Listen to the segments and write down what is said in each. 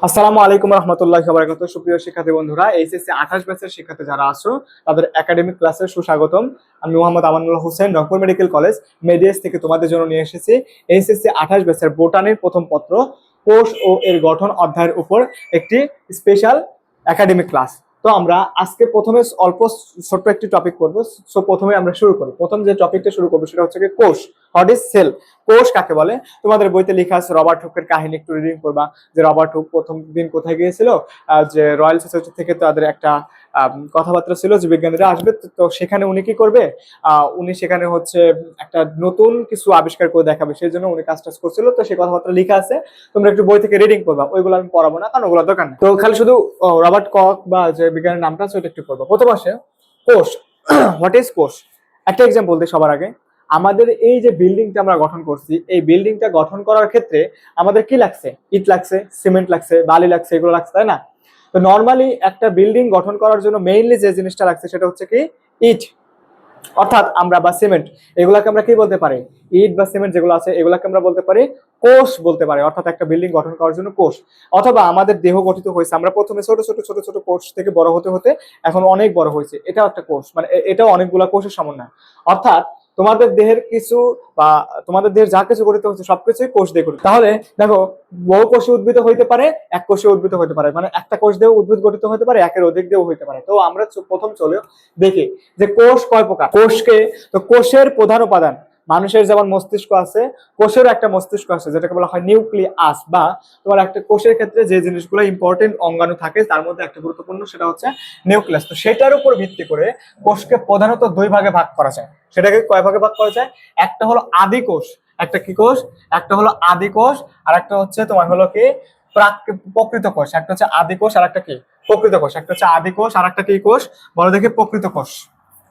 আসসালামু আলাইকুম রহমতুল্লাহি ওয়া বারাকাতুহু। সুপ্রিয় শিক্ষার্থী বন্ধুরা, এইচএসসি 28 ব্যাচের শিক্ষার্থী যারা আছো তাদের একাডেমিক ক্লাসে সুস্বাগতম। আমি মোহাম্মদ আমানুল্লাহ হোসেন, রংপুর মেডিকেল কলেজ মেডিএস থেকে তোমাদের জন্য নিয়ে এসেছি এইচএসসি 28 ব্যাচের বোটানির প্রথম পত্র কোষ ও এর গঠন অধ্যায়ের উপর একটি স্পেশাল একাডেমিক ক্লাস। তো আমরা আজকে প্রথমে অল্প ছোট্ট একটি টপিক করবো। সো প্রথমে আমরা শুরু করি। প্রথম যে টপিকটা শুরু করবো সেটা হচ্ছে কি কোষ। What is sell? কোষ কাকে বলে? তোমাদের বইতে লেখা আছে রবার্ট হুকের কাহিনী, একটু রিডিং করবা যে রবার্ট হুক প্রথম দিন কোথায় গিয়েছিল, যে রয়্যাল সোসাইটি থেকে তাদের একটা কথাবার্তা ছিল যে বিজ্ঞানীরা আসবে, তো সেখানে উনি কি করবে, উনি সেখানে হচ্ছে একটা নতুন কিছু আবিষ্কার করে দেখাবে, সেই জন্য উনি কাজ টাজ করছিল। তো সেই কথাবার্তা লেখা আছে, তোমরা একটু বই থেকে রিডিং করবা, ওইগুলো আমি পড়াবো না কারণ ওগুলো দরকার নেই। তো খালি শুধু রবার্ট কক বা যে বিজ্ঞানের নামটা আছে ওটা একটু করবো। প্রথম আসে কোষ। হোয়াট ইজ কোষ? একটা এক্সাম্পল দিই সবার আগে। আমাদের এই যে বিল্ডিংটা আমরা গঠন করছি, এই বিল্ডিংটা গঠন করার ক্ষেত্রে আমাদের কি লাগছে? ইট লাগছে, সিমেন্ট লাগছে, বালি লাগছে, এগুলো লাগছে, তাই না? তো নর্মালি একটা বিল্ডিং গঠন করার জন্য মেইনলি যে জিনিসটা লাগছে সেটা হচ্ছে কি ইট, অর্থাৎ আমরা বা সিমেন্ট, এগুলাকে আমরা কি বলতে পারি? ইট বা সিমেন্ট যেগুলো আছে এগুলাকে আমরা বলতে পারি কোষ বলতে পারি, অর্থাৎ একটা বিল্ডিং গঠন করার জন্য কোষ। অথবা আমাদের দেহ গঠিত হয়েছে, আমরা প্রথমে ছোট ছোট ছোট ছোট কোষ থেকে বড় হতে হতে এখন অনেক বড় হয়েছে, এটাও একটা কোষ, মানে এটাও অনেকগুলা কোষের সমন্বয়। অর্থাৎ তোমাদের দেহের কিছু বা তোমাদের দেহের যা কিছু গঠিত হচ্ছে সবকিছুই কোষ দিয়ে গঠিত। তাহলে দেখো, বহু কোষে উদ্ভিদ হইতে পারে, এক কোষে উদ্ভিদ হইতে পারে, মানে একটা কোষ দিয়েও উদ্ভিদ গঠিত হতে পারে, একের অধিক দিয়েও হইতে পারে। তো আমরা প্রথম চলে দেখি যে কোষ কয় প্রকার। কোষকে, তো কোষের প্রধান উপাদান, মানুষের যেমন মস্তিষ্ক আছে, কোষের একটা মস্তিষ্ক আছে যেটাকে বলা হয় নিউক্লিয়াস, বা তোমার একটা কোষের ক্ষেত্রে যে জিনিসগুলো ইম্পর্টেন্ট অঙ্গাণু থাকে তার মধ্যে একটা গুরুত্বপূর্ণ সেটা হচ্ছে নিউক্লিয়াস। তো সেটার উপর ভিত্তি করে কোষকে প্রধানত দুই ভাগে ভাগ করা যায়। সেটাকে কয় ভাগে ভাগ করা যায়? একটা হলো আদি কোষ, একটা কি কোষ? একটা হলো আদি কোষ, আর একটা হচ্ছে তোমার হলো কি প্রকৃত কোষ। একটা হচ্ছে আদি কোষ আর একটা কি প্রকৃত কোষ। একটা হচ্ছে আদি কোষ আর একটা কি কোষ? বলো দেখি, প্রকৃত কোষ।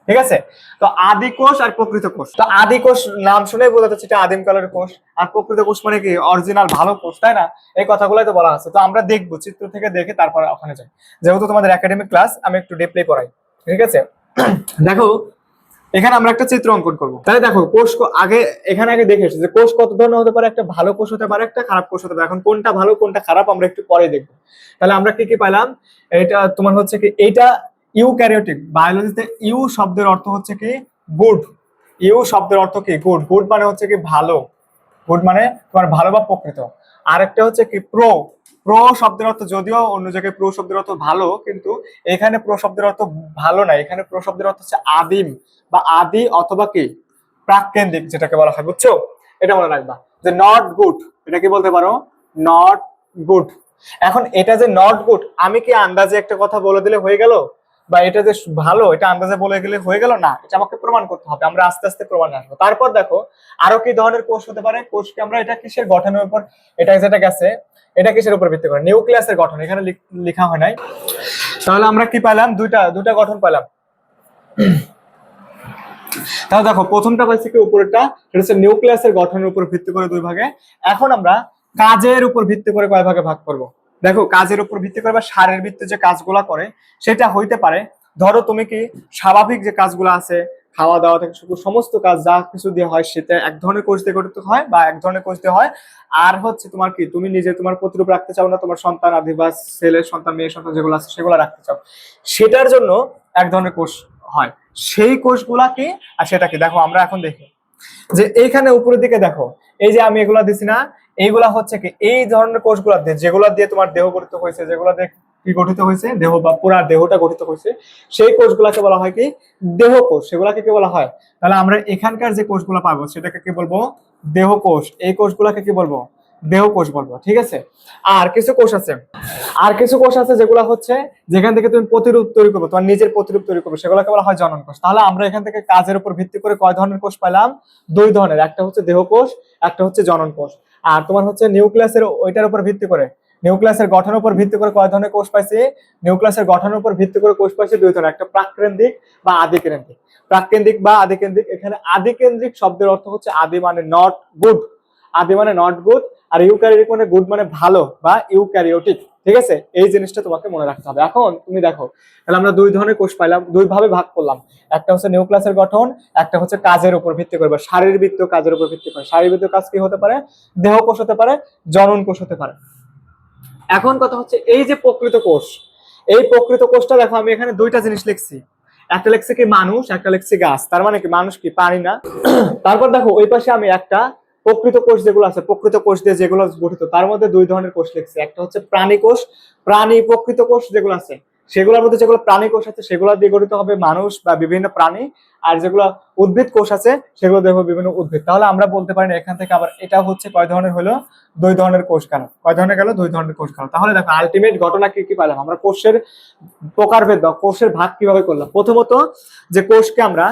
ঠিক আছে? তো আদি কোষ আর প্রকৃত কোষ। তো আদি কোষ নাম শুনেই বোঝা যাচ্ছে এটা আদিম কালের কোষ, আর প্রকৃত কোষ মানে কি অরিজিনাল ভালো কোষ, তাই না? এই কথাগুলোই তো বলা আছে। তো আমরা দেখবো, চিত্র থেকে দেখে তারপর ওখানে যাই। যেহেতু তোমাদের একাডেমিক ক্লাস, আমি একটু ডিপলি পড়াই। ঠিক আছে? দেখো, এখানে আমরা একটা চিত্র অঙ্কন করবো। তাহলে দেখো, কোষ আগে এখানে আগে দেখে এসেছি যে কোষ কত ধরনের হতে পারে। একটা ভালো কোষ হতে পারে, একটা খারাপ কোষ হতে পারে। এখন কোনটা ভালো কোনটা খারাপ আমরা একটু পরে দেখবো। তাহলে আমরা কি কি পাইলাম? এটা তোমার হচ্ছে কি, এইটা ইউক্যারিওটিক। বায়োলজিতে ইউ শব্দের অর্থ হচ্ছে কি গুড। ইউ শব্দের অর্থ কি গুড। গুড মানে হচ্ছে কি ভালো। গুড মানে তোমার ভালো বা প্রকৃত। আরেকটা হচ্ছে কি প্রো। প্রো শব্দের অর্থ, যদিও অন্য জায়গায় প্রো শব্দের অর্থ ভালো, কিন্তু এখানে প্রো শব্দের অর্থ ভালো না, এখানে প্রো শব্দের অর্থ হচ্ছে আদিম বা আদি অথবা কি প্রাককেন্দ্রিক, যেটাকে বলা হয়। বুঝছো? এটা মনে রাখবা যে নট গুড, এটা কি বলতে পারো? Not good. এখন এটা যে নট গুড, আমি কি আন্দাজে একটা কথা বলে দিলে হয়ে গেল? বা এটা যে ভালো এটা আন্দাজে বলে গেলে হয়ে গেল না, এটা আমাকে প্রমাণ করতে হবে। আমরা আস্তে আস্তে প্রমাণে আসবো। তারপর দেখো আরো কি ধরনের কোষ হতে পারে। কোষকে আমরা, এটা কিসের গঠনের উপর, এটা যেটা গেছে এটা কিসের উপর ভিত্তি করে? নিউক্লিয়াসের গঠন, এখানে লেখা হয় নাই। তাহলে আমরা কি পেলাম? দুটা গঠন পেলাম। তাহলে দেখো, প্রথমটা পাইছি কি উপরেরটা, সেটা হচ্ছে নিউক্লিয়াসের গঠনের উপর ভিত্তি করে দুই ভাগে। এখন আমরা কাজের উপর ভিত্তি করে কয় ভাগে ভাগ করব। দেখো, কাজের উপর ভিত্তি করে বা শারীরবৃত্তীয় যে কাজগুলা করে সেটা হইতে পারে। ধরো তুমি কি স্বাভাবিক যে কাজগুলো আছে, খাওয়া দাওয়া থেকে শুরু সমস্ত কাজ যা কিছু দিয়ে হয় সেটা এক ধরনের কোষ দিয়ে গঠিত হয় বা এক ধরনের কোষ দিয়ে হয়। আর হচ্ছে তোমার কি, তুমি নিজে তোমার প্রতিরূপ রাখতে চাও না, তোমার সন্তান আদি বা ছেলের সন্তান মেয়ের সন্তান যেগুলো আছে সেগুলো রাখতে চাও, সেটার জন্য এক ধরনের কোষ হয়। সেই কোষগুলা কি আর সেটা কি, দেখো আমরা এখন দেখি যে এইখানে উপরের দিকে দেখো, এই যে আমি এগুলা দিছি না, এইগুলা হচ্ছে কি এই ধরনের কোষগুলা দিয়ে, যেগুলা দিয়ে তোমার দেহ গঠিত হয়েছে, যেগুলা দিয়ে কি গঠিত হয়েছে, দেহ বা পুরা দেহটা গঠিত হয়েছে, সেই কোষগুলাকে বলা হয় কি দেহ কোষ। সেগুলাকে কি বলা হয়? তাহলে আমরা এখানকার যে কোষগুলা পাবো সেটাকে কি বলবো? দেহ কোষ। এই কোষগুলাকে কি বলবো? দেহ কোষ বলবো। ঠিক আছে? আর কিছু কোষ আছে, যেগুলো হচ্ছে যেখান থেকে তুমি প্রতিরূপ তৈরি করবে, তোমার নিজের প্রতিরূপ তৈরি করবে, সেগুলোকে বলা হয় জনন কোষ। তাহলে আমরা এখান থেকে কাজের উপর ভিত্তি করে কয় ধরনের কোষ পেলাম? দুই ধরনের, একটা হচ্ছে দেহ কোষ, একটা হচ্ছে জনন কোষ। আর তোমার হচ্ছে নিউক্লিয়াসের ওইটার উপর ভিত্তি করে, নিউক্লিয়াসের গঠনের উপর ভিত্তি করে কয় ধরনের কোষ পাইছি? নিউক্লিয়াসের গঠনের উপর ভিত্তি করে কোষ পাইছি দুই ধরনের, একটা প্রাককেন্দ্রিক বা আদিকেন্দ্রিক। প্রাককেন্দ্রিক বা আদিকেন্দ্রিক, এখানে আদিকেন্দ্রিক শব্দের অর্থ হচ্ছে আদি মানে নট গুড, আদি মানে নট গুড, আর ইউক্যারিওটিক মানে গুড মানে ভালো বা ইউক্যারিওটিক। ঠিক আছে? এই জিনিসটা তোমাকে মনে রাখতে হবে। এখন তুমি দেখো, তাহলে আমরা দুই ধরনের কোষ পাইলাম, দুই ভাবে ভাগ করলাম। একটা হচ্ছে নিউক্লিয়াসের গঠন, একটা হচ্ছে কাজের উপর ভিত্তি করে বা শারীরবৃত্তীয় কাজের উপর ভিত্তি করে। শারীরবৃত্তীয় কাজ কি হতে পারে? দেহ কোষ হতে পারে, জনন কোষ হতে পারে। এখন কথা হচ্ছে এই যে প্রকৃত কোষ, এই প্রকৃত কোষটা দেখো আমি এখানে দুইটা জিনিস লিখছি, একটা লিখছি কি মানুষ, একটা লিখছি গাছ। তার মানে কি মানুষ কি পানি না। তারপর দেখো ওই পাশে আমি একটা প্রকৃত কোষ যেগুলো আছে, প্রকৃত কোষ দিয়ে যেগুলো গঠিত, তার মধ্যে দুই ধরনের কোষ লিখছি। একটা হচ্ছে প্রাণী কোষ, প্রাণী প্রকৃত কোষ যেগুলো আছে সেগুলোর মধ্যে যেগুলো প্রাণী কোষ আছে সেগুলো দিয়ে গঠিত হবে মানুষ বা বিভিন্ন প্রাণী, আর যেগুলো উদ্ভিদ কোষ আছে সেগুলো দেখবো বিভিন্ন উদ্ভিদ। তাহলে আমরা বলতে পারি না এখান থেকে আবার এটা হচ্ছে কয় ধরনের হলো, দুই ধরনের কোষ গেল। কয় ধরনের গেল? দুই ধরনের কোষ গেল। তাহলে দেখো আলটিমেট ঘটনা কি কি পেলাম আমরা, কোষের প্রকারভেদ বা কোষের ভাগ কিভাবে করলাম। প্রথমত যে কোষকে আমরা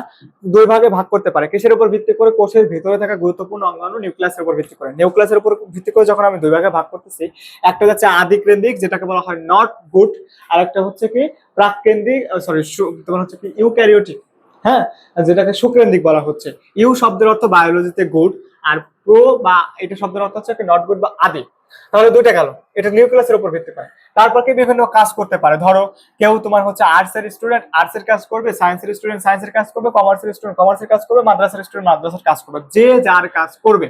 দুই ভাগে ভাগ করতে পারি, কিসের উপর ভিত্তি করে? কোষের ভিতরে থাকা গুরুত্বপূর্ণ অঙ্গাণু নিউক্লিয়াসের উপর ভিত্তি করে। নিউক্লিয়াসের উপর ভিত্তি করে যখন আমি দুই ভাগে ভাগ করতেছি, একটা হচ্ছে আদিকেন্দ্রিক যেটাকে বলা হয় নট গুড, আর একটা হচ্ছে কি প্রাককেন্দ্রিক, সরি তোমার হচ্ছে কি ইউক্যারিওটিক, হ্যাঁ, যেটাকে সুকেন্দ্রিক বলা হচ্ছে। ইউ শব্দের অর্থ বায়োলজিতে গুড, আর প্রো বা এটা শব্দের অর্থ হচ্ছে নট গুড বা আদি। তাহলে দুইটা গেল, এটা নিউক্লিয়াসের উপর ভিত্তি করে। তারপর কি বিভিন্ন কাজ করতে পারে, ধরো কেউ তোমার হচ্ছে আর্টস এর স্টুডেন্ট আর্টস এর কাজ করবে, সায়েন্সের স্টুডেন্ট সায়েন্সের কাজ করবে, কমার্সের স্টুডেন্ট কমার্সের কাজ করবে, মাদ্রাসার স্টুডেন্ট মাদ্রাসার কাজ করবে। যে যার কাজ করবে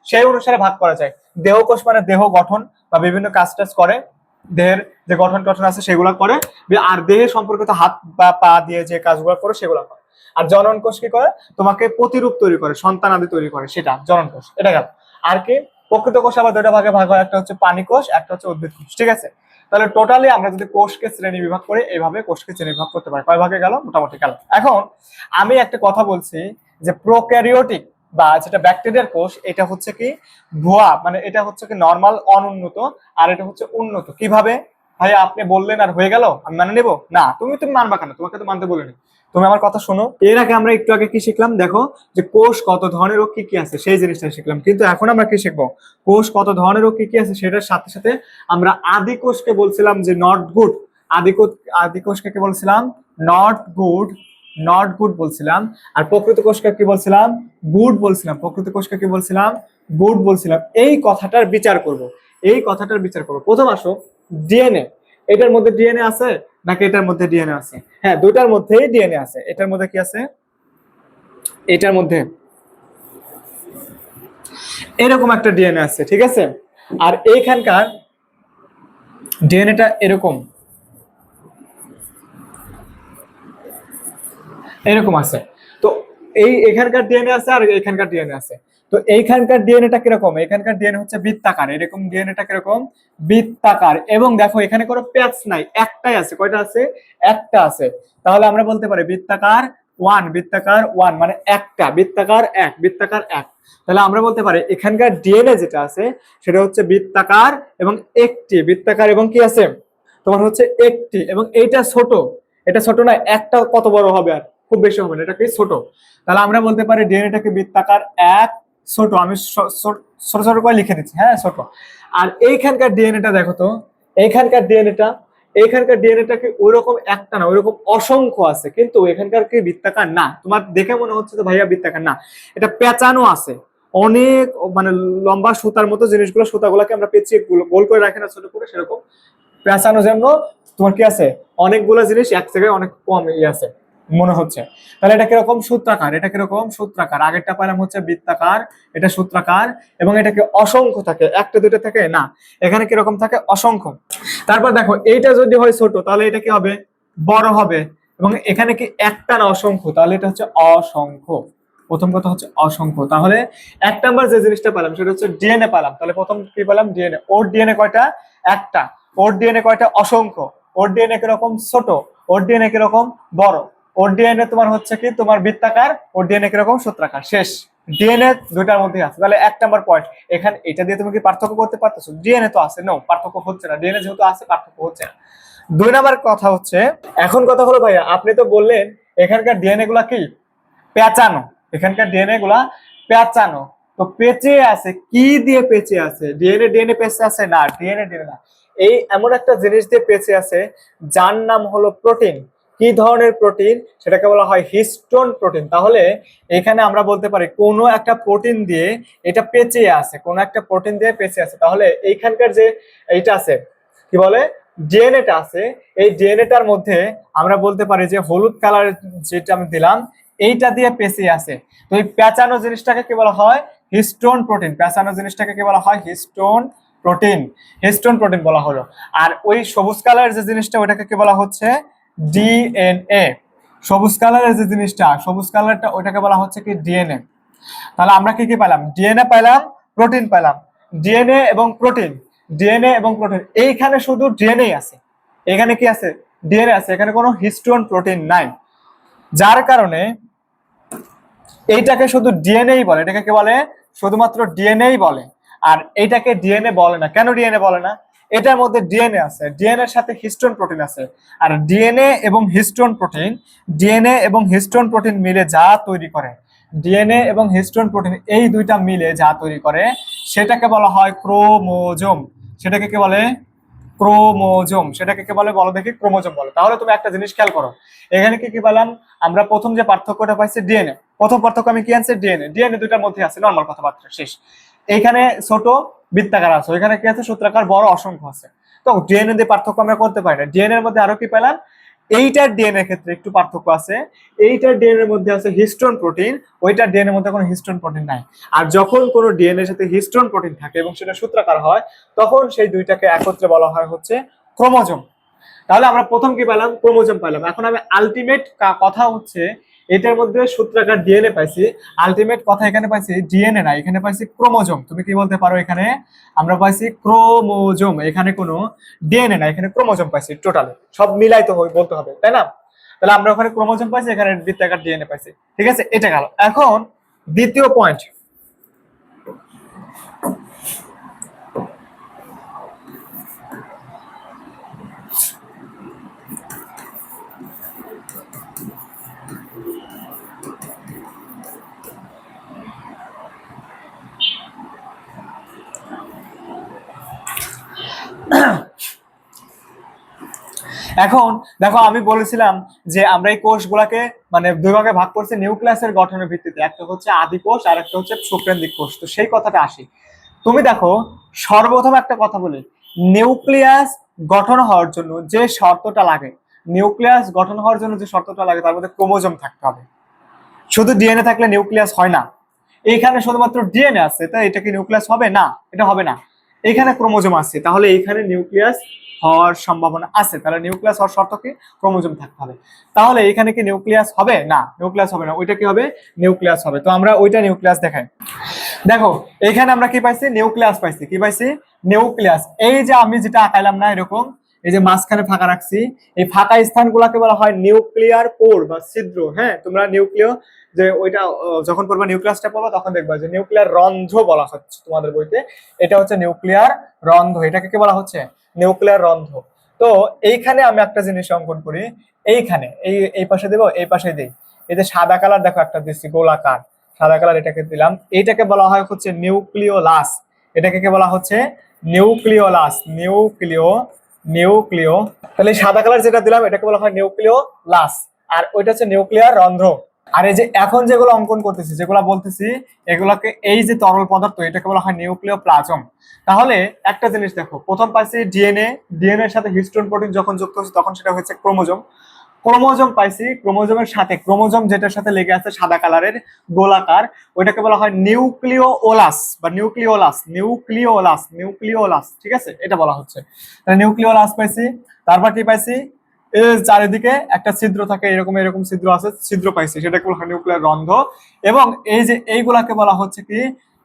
সেই অনুসারে ভাগ করা যায়। দেহ কোষ মানে দেহ গঠন বা বিভিন্ন কাজ টাজ করে, দেহের যে গঠন টঠন আছে সেগুলো করে, আর দেহের সম্পর্কিত হাত বা পা দিয়ে যে কাজগুলো করে সেগুলো করে। আর জনন কোষ কি করে? তোমাকে প্রতিরূপ তৈরি করে, সন্তান আদি তৈরি করে, সেটা জনন কোষ। এটা গেল। আর কি প্রকৃত কোষ আবার দুইটা ভাগে ভাগ হয়, একটা হচ্ছে প্রাণী কোষ, একটা হচ্ছে উদ্ভিদ কোষ। ঠিক আছে, তাহলে টোটালি আমরা যদি কোষকে শ্রেণী বিভাগ করি এইভাবে কোষকে শ্রেণী বিভাগ করতে পারি। কয় ভাগে গেল? মোটামুটি গেল। এখন আমি একটা কথা বলছি যে প্রোক্যারিওটিক বা যেটা ব্যাকটেরিয়ার কোষ, এটা হচ্ছে কি ভুয়া, মানে এটা হচ্ছে কি নরমাল অনুন্নত, আর এটা হচ্ছে উন্নত। কিভাবে ভাই আপনি বললেন আর হয়ে গেল আমি মানে নেবো না? তুমি মানবা কেন? তোমাকে তো মানতে বলিনি। তুমি আমার কথা শোনো। এর আগে আমরা একটু আগে কি শিখলাম দেখো, যে কোষ কত ধরনের ও কি কি আছে সেই জিনিসটা শিখলাম। কিন্তু এখন আমরা কি শিখবো? কোষ কত ধরনের ও কি কি আছে সেটার সাথে সাথে আমরা আদি কোষকে বলছিলাম যে নট গুড। আদি কোষকে কি বলছিলাম? নট গুড, নট গুড বলছিলাম। আর প্রকৃত কোষকে কি বলছিলাম? গুড বলছিলাম। প্রকৃত কোষকে কি বলছিলাম? গুড বলছিলাম। এই কথাটার বিচার করব, এই কথাটার বিচার করব। প্রথম আসো ডিএনএ, এটার মধ্যে ডিএনএ আছে নাকি এটার মধ্যে ডিএনএ আছে? হ্যাঁ, দুইটার মধ্যেই ডিএনএ আছে। এটার মধ্যে কি আছে? এটার মধ্যে এরকম একটা ডিএনএ আছে, ঠিক আছে। আর এইখানকার ডিএনএটা এরকম এরকম আছে। তো এই এখানকার ডিএনএ আছে আর এখানকার ডিএনএ আছে। তো এইখানকার ডিএনএটা কিরকম? এখানকার ডিএনএ হচ্ছে বৃত্তাকার, এরকম ডিএনএটা কিরকম? বৃত্তাকার। এবং দেখো এখানে কোনো প্যাচ নাই, একটাই আছে। কয়টা আছে? একটা আছে। তাহলে আমরা বলতে পারি বৃত্তাকার ওয়ান, বৃত্তাকার ওয়ান মানে একটা, বৃত্তাকার এক, বৃত্তাকার এক। তাহলে আমরা বলতে পারি এখানকার ডিএনএ যেটা আছে সেটা হচ্ছে বৃত্তাকার এবং একটি, বৃত্তাকার এবং কি আছে তোমার হচ্ছে একটি। এবং এইটা ছোট, এটা ছোট না, একটা কত বড় হবে? আর খুব বেশি হবে না, এটা কি ছোট। তাহলে আমরা বলতে পারি ডিএনএটাকে বৃত্তাকার এক, ছোট। আমি ছোট ছোট করে লিখে দিচ্ছি, হ্যাঁ ছোট। আর এইখানকার ডিএনএটা দেখো তো, এইখানকার ডিএনএটা, এইখানকার ডিএনএটা কি ওইরকম একটা না, ওইরকম অসংখ্য আছে। কিন্তু এখানকার কি বৃত্তাকার না? তোমার দেখে মনে হচ্ছে তো ভাইয়া বৃত্তাকার না, এটা পেঁচানো আছে অনেক, মানে লম্বা সুতার মতো জিনিসগুলো, সুতাগুলোকে আমরা পেঁচিয়ে গোল করে রাখি না ছোট করে, সেরকম পেঁচানোর জন্য তোমার কি আছে অনেকগুলো জিনিস এক জায়গায় অনেক কম আছে মনে হচ্ছে। তাহলে এটা কিরকম? সূত্রাকার। এটা কিরকম? সূত্রাকার। আগেরটা পেলাম হচ্ছে বৃত্তাকার, এটা সূত্রাকার। এবং এটা কি অসংখ্য থাকে? একটা দুইটা থাকে না, এখানে কিরকম থাকে? অসংখ্য। তারপর দেখো এইটা যদি হয় ছোট তাহলে এটা কি হবে? বড় হবে। এবং এখানে কি একটা না অসংখ্য, তাহলে এটা হচ্ছে অসংখ্য। প্রথম কথা হচ্ছে অসংখ্য। তাহলে এক নাম্বার যে জিনিসটা পেলাম সেটা হচ্ছে ডিএনএ পেলাম। তাহলে প্রথম কি পেলাম? ডিএনএ। ওর ডিএনএ কয়টা? একটা। ওর ডিএনএ কয়টা? অসংখ্য। ওর ডিএনএ কিরকম? ছোট। ওর ডিএনএ কিরকম? বড়। ওর ডিএনএ তোমার হচ্ছে কি তোমার বৃত্তাকার, ওর ডিএনএ কিরকম? সূত্রাকার। শেষ। ডিএনএ দুইটার মধ্যে আছে। তাহলে এক নাম্বার পয়েন্ট। এখানে এটা দিয়ে তুমি কি পার্থক্য করতে পারতেছো? ডিএনএ তো আছে, নো পার্থক্য হচ্ছে না। ডিএনএ যেহেতু আছে পার্থক্য হচ্ছে না। দুই নাম্বার কথা হচ্ছে, এখন কথা হলো ভাইয়া আপনি তো বললেন এখানকার ডিএনএ গুলা কি পেঁচানো, এখানকার ডিএনএ গুলা পেঁচানো। তো পেঁচে আছে, কি দিয়ে পেঁচে আছে? ডিএনএ ডিএনএ পেঁচে আছে না, ডিএনএ ডিএনএ না, এই এমন একটা জিনিস দিয়ে পেঁচে আছে যার নাম হলো প্রোটিন। কি ধরনের প্রোটিন? সেটাকে বলা হয় হিস্টোন প্রোটিন। তাহলে এখানে আমরা বলতে পারি কোনো একটা প্রোটিন দিয়ে এটা পেঁচে আছে, কোনো একটা প্রোটিন দিয়ে পেঁচে আছে। তাহলে এইখানকার যে এইটা আছে কি বলে ডিএনএটা আছে, এই ডিএনএটার মধ্যে আমরা বলতে পারি যে হলুদ কালার যেটা আমি দিলাম এইটা দিয়ে পেঁচে আছে। তো এই পেঁচানো জিনিসটাকে কি বলা হয়? Histone protein. পেঁচানো জিনিসটাকে কি বলা হয়? হিস্টোন প্রোটিন, হিস্টোন প্রোটিন বলা হলো। আর ওই সবুজ কালারের যে জিনিসটা ওটাকে কি বলা হচ্ছে? ডিএনএ। সবুজ কালারের যে জিনিসটা, সবুজ কালারটা ওইটাকে বলা হচ্ছে কি? ডিএনএ। তাহলে আমরা কি কি পেলাম? ডিএনএ পেলাম, প্রোটিন পেলাম। ডিএনএ এবং প্রোটিন, ডিএনএ এবং প্রোটিন, এইখানে শুধু ডিএনএ আছে। এখানে কি আছে? ডিএনএ আছে, এখানে কোনো হিস্টোন প্রোটিন নাই। যার কারণে এইটাকে শুধু ডিএনএই বলে। এটাকে কি বলে? শুধুমাত্র ডিএনএই বলে। আর এইটাকে ডিএনএ বলে না। কেন ডিএনএ বলে না? এটার মধ্যে ডিএনএ আছে, ডিএনএ এর সাথে হিস্টোন প্রোটিন আছে। আর ডিএনএ এবং হিস্টোন প্রোটিন, ডিএনএ এবং হিস্টোন প্রোটিন মিলে যা তৈরি করে, ডিএনএ এবং হিস্টোন প্রোটিন এই দুইটা মিলে যা তৈরি করে সেটাকে বলা হয় ক্রোমোজোম। সেটাকে কি বলে? ক্রোমোজোম। সেটাকে কি বলে? বলো দেখি। ক্রোমোজোম বলে। তাহলে তুমি একটা জিনিস খেয়াল করো, এখানে কি কি পেলাম আমরা? প্রথম যে পার্থক্যটা পাইছি ডিএনএ। প্রথম পার্থক্য আমি কি আনছি? ডিএনএ। ডিএনএ দুইটার মধ্যে আছে, নর্মাল কথাবার্তা শেষ। এইখানে ছোট বৃত্তাকার আছে, ওইখানে কি আছে? সূত্রাকার বড় অসংখ্য আছে। তো ডিএনএ দিয়ে পার্থক্য আমরা করতে পারি না। ডিএনএ এর মধ্যে আরো কি পেলাম? এইটার ডিএনএ ক্ষেত্রে একটু পার্থক্য আছে। এইটার ডিএনএ এর মধ্যে আছে হিস্টোন প্রোটিন, ওইটার ডিএনএ এর মধ্যে কোনো হিস্টোন প্রোটিন নাই। আর যখন কোনো ডিএনএ এর সাথে হিস্টোন প্রোটিন থাকে এবং সেটা সূত্রাকার হয়, তখন সেই দুইটাকে একত্রে বলা হয় হচ্ছে ক্রোমোজোম। তাহলে আমরা প্রথম কি পেলাম? ক্রোমোজোম পেলাম। এখন আমি আলটিমেট কথা হচ্ছে এটার মধ্যে সূত্রাকার ডিএনএ পাইছি, আলটিমেট কথা এখানে পাইছি ডিএনএ না, এখানে পাইছি ক্রোমোজোম। তুমি কি বলতে পারো? এখানে আমরা পাইছি ক্রোমোজোম, এখানে কোনো ডিএনএ না, এখানে ক্রোমোজোম পাইছি। টোটালি সব মিলাই তো বলতে হবে, তাই না? তাহলে আমরা ওখানে ক্রোমোজোম পাইছি, এখানে বৃত্তাকার ডিএনএ পাইছি। ঠিক আছে, এটা গেল। এখন দ্বিতীয় পয়েন্ট, এখন দেখো আমি বলেছিলাম যে আমরা এই কোষগুলোকে মানে দুই ভাগে ভাগ করছি নিউক্লিয়াসের গঠনের ভিত্তিতে। একটা হচ্ছে আদি কোষ আর একটা হচ্ছে শুক্রাণুক কোষ। তো সেই কথাটা আসি। তুমি দেখো সর্বপ্রথম একটা কথা বলি, নিউক্লিয়াস গঠন হওয়ার জন্য যে শর্তটা লাগে, নিউক্লিয়াস গঠন হওয়ার জন্য যে শর্তটা লাগে তার মধ্যে ক্রোমোজোম থাকতে হবে। শুধু ডিএনএ থাকলে নিউক্লিয়াস হয় না। এইখানে শুধুমাত্র ডিএনএ আছে, তাই এটা কি নিউক্লিয়াস হবে? না, এটা হবে না। এখানে ক্রোমোজোম আছে, তাহলে এইখানে নিউক্লিয়াস হওয়ার সম্ভাবনা আছে। তাহলে নিউক্লিয়াস হওয়ার শর্ত কি? ক্রোমোজোম থাকতে হবে। তাহলে এখানে কি নিউক্লিয়াস হবে? না, নিউক্লিয়াস হবে না। ওইটা কি হবে? নিউক্লিয়াস হবে। তো আমরা ওইটা নিউক্লিয়াস দেখাই। দেখো এখানে আমরা কি পাইছি? নিউক্লিয়াস পাইছি। কি পাইছি? নিউক্লিয়াস। এই যে আমি যেটা আঁকাইলাম না এরকম, এই যে মাঝখানে ফাঁকা রাখছি, এই ফাঁকা স্থানগুলোকে বলা হয় নিউক্লিয়ার পোর বা ছিদ্র। হ্যাঁ, তোমরা নিউক্লিয় যে ওইটা যখন পড়বা, নিউক্লিয়াসটা পড়বা, তখন দেখবা যে নিউক্লিয়ার রন্ধ্র বলা হচ্ছে তোমাদের বইতে। এটা হচ্ছে নিউক্লিয়ার রন্ধ্র। এটাকে কি বলা হচ্ছে? নিউক্লিয়ার রন্ধ্র। তো এইখানে আমি একটা জিনিস অঙ্কন করি। এইখানে এই পাশে দেবো, এই পাশে দেই। এই যে সাদা কালার দেখো একটা দিচ্ছি, গোলাকার সাদা কালার, এটাকে দিলাম। এইটাকে বলা হয় হচ্ছে নিউক্লিওলাস। এটাকে কি বলা হচ্ছে? নিউক্লিওলাস। নিউক্লিও। তাহলে সাদা কালার যেটা দিলাম এটাকে বলা হয় নিউক্লিওলাস, আর ওইটা হচ্ছে নিউক্লিয়ার রন্ধ্র। আর এই যে এখন যেগুলো অঙ্কন করতেছি, যেগুলো বলতেছি, এগুলোকে এই যে তরল পদার্থ এটাকে বলা হয় নিউক্লিওপ্লাজম। তাহলে একটা জিনিস দেখো, প্রথম পাইছি ডিএনএ, ডিএনএ এর সাথে হিস্টোন প্রোটিন যখন যুক্ত হচ্ছে তখন সেটা হচ্ছে ক্রোমোজোম। ক্রোমোজোম পাইছি, ক্রোমোজোমের সাথে ক্রোমোজোম যেটার সাথে লেগে আছে সাদা কালারের গোলাকার, ওইটাকে বলা হয় নিউক্লিওলাস বা নিউক্লিওলাস। ঠিক আছে, এটা বলা হচ্ছে। তাহলে নিউক্লিওলাস পাইছি। তারপর কি পাইছি? এর চারিদিকে একটা ছিদ্র থাকে, এরকম এরকম ছিদ্র আছে, ছিদ্র পাইছি, সেটাকে বলা হয় নিউক্লিয়ার রন্ধ্র। এবং এই যে এইগুলাকে বলা হচ্ছে কি?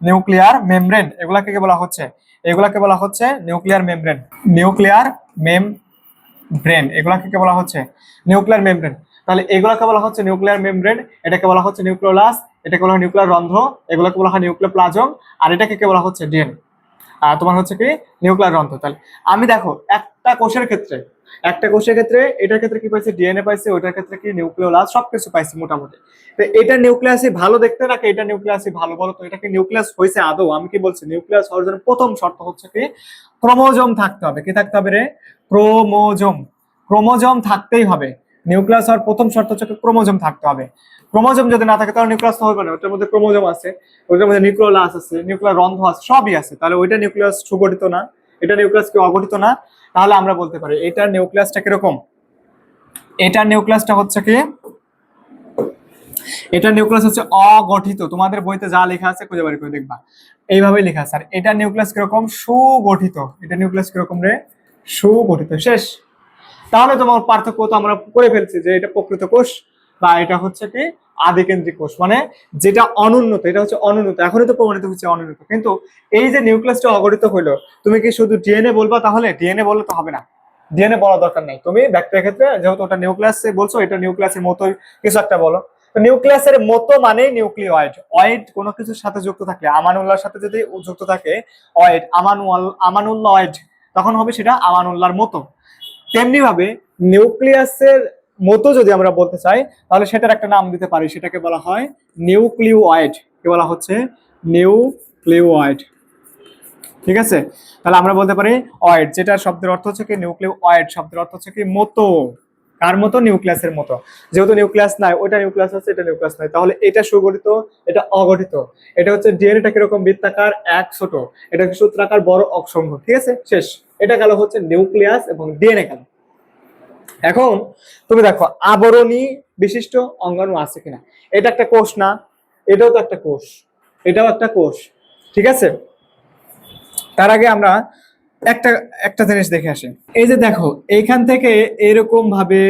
Nuclear membrane. এগুলাকে কি বলা হচ্ছে? এগুলাকে বলা হচ্ছে নিউক্লিয়ার মেমব্রেন। নিউক্লিয়ার মেমব্রেন, এগুলাকে কি বলা হচ্ছে? Nuclear membrane. তাহলে এগুলাকে বলা হচ্ছে নিউক্লিয়ার মেমব্রেন, এটাকে বলা হচ্ছে নিউক্লিওলাস, এটাকে বলা হয় নিউক্লিয়ার রন্ধ্র, এগুলোকে বলা হয় নিউক্লিওপ্লাজম, আর এটাকে কি বলা হচ্ছে? ডিএনএ। তোমার হচ্ছে কি? নিউক্লিয়ার রন্ধ্র। তাহলে আমি দেখো একটা কোষের ক্ষেত্রে এটার ক্ষেত্রে কি পাইছে? ডিএনএ পাইছে, ওইটার ক্ষেত্রে কি? নিউক্লিওলাস, সবকিছু পাইছে মোটামুটি। তো এটা নিউক্লিয়াসই ভালো দেখতে নাকি এটা নিউক্লিয়াসই ভালো? বলো তো, এটা কি নিউক্লিয়াস হয়েছে আদৌ? আমি কি বলছি, নিউক্লিয়াস হওয়ার জন্য প্রথম শর্ত হচ্ছে কি? ক্রোমোজোম থাকতে হবে। কি থাকতে হবে রে? ক্রোমোজোম। ক্রোমোজোম থাকতেই হবে। নিউক্লিয়াস হওয়ার প্রথম শর্ত হচ্ছে ক্রোমোজোম থাকতে হবে। ক্রোমোজোম যদি না থাকে তাহলে নিউক্লিয়াস তো হবে না। ওটার মধ্যে ক্রোমোজোম আছে, ওটার মধ্যে নিউক্লিওলাস আছে, নিউক্লিয়ার রন্ধ্র আছে, সবই আছে। তাহলে ওইটা নিউক্লিয়াস সুগঠিত না, এটা নিউক্লিয়াস কি অগঠিত না? তাহলে আমরা বলতে পারি এটার নিউক্লিয়াসটা কিরকম? এটার নিউক্লিয়াসটা হচ্ছে কি? এটার নিউক্লিয়াস হচ্ছে অগঠিত। তোমাদের বইতে যা লেখা আছে খুঁজে বের করে দেখবা। এইভাবে লেখা আছে। আর এটা নিউক্লিয়াস কিরকম, সুগঠিত। এটা নিউক্লিয়াস কিরকম রে, সুগঠিত। শেষ। তাহলে তোমার পার্থক্য তো আমরা করে ফেলছি যে এটা প্রকৃত কোষ বা এটা হচ্ছে কি আদিকেন্দ্রিক কোষ, মানে যেটা অনুন্নত, এটা হচ্ছে অনুন্নত। এখনই তো প্রমাণিত হচ্ছে অনুন্নত। কিন্তু এই যে নিউক্লিয়াসটা অগঠিত হইলো, তুমি কি শুধু ডিএনএ বলবা? তাহলে ডিএনএ বললে তো হবে না, ডিএনএ বলা দরকার নাই। তুমি ব্যাকটেরিয়ার ক্ষেত্রে যেহেতু ওটা নিউক্লিয়াসে বলছো, এটা নিউক্লিয়াসের মতোই কিছু একটা বলো। তো নিউক্লিয়াসের মতো মানে নিউক্লিওয়েড। অয়েড কোনো কিছুর সাথে যুক্ত থাকলে, আমানুল্লাহর সাথে যদি যুক্ত থাকে অয়েড, আমানুল্লাহ অয়েড, তখন হবে সেটা আমানুল্লাহর মতো। তেমনি ভাবে নিউক্লিয়াসের মতো যদি আমরা বলতে চাই, তাহলে সেটার একটা নাম দিতে পারি, সেটাকে বলা হয় নিউক্লিওয়েড। কি বলা হচ্ছে? নিউক্লিওয়েড। ঠিক আছে, তাহলে আমরা বলতে পারি অয়েড, যেটা শব্দের অর্থ হচ্ছে কি নিউক্লিওয়েড, শব্দের অর্থ হচ্ছে কি মতো। কার মতো? নিউক্লিয়াসের মতো। যেহেতু নিউক্লিয়াস নাই, ওইটা নিউক্লিয়াস আছে, এটা নিউক্লিয়াস নাই, তাহলে এটা সুগঠিত, এটা অগঠিত। এটা হচ্ছে ডিএনএটা কিরকম, বৃত্তাকার, এক ছোট, এটা সূত্রাকার, বড়, অসংখ্য। ঠিক আছে, শেষ। এটা গেল হচ্ছে নিউক্লিয়াস এবং ডিএনএ গেল। এখন তুমি দেখো আবরণী বিশিষ্ট অঙ্গাণু আছে কিনা। এটা একটা কোষ না? এটাও তো একটা কোষ, এটাও একটা কোষ। ঠিক আছে, তার আগে আমরা একটা একটা জিনিস দেখে আসি। এই যে দেখো এইখান থেকে এরকম ভাবে,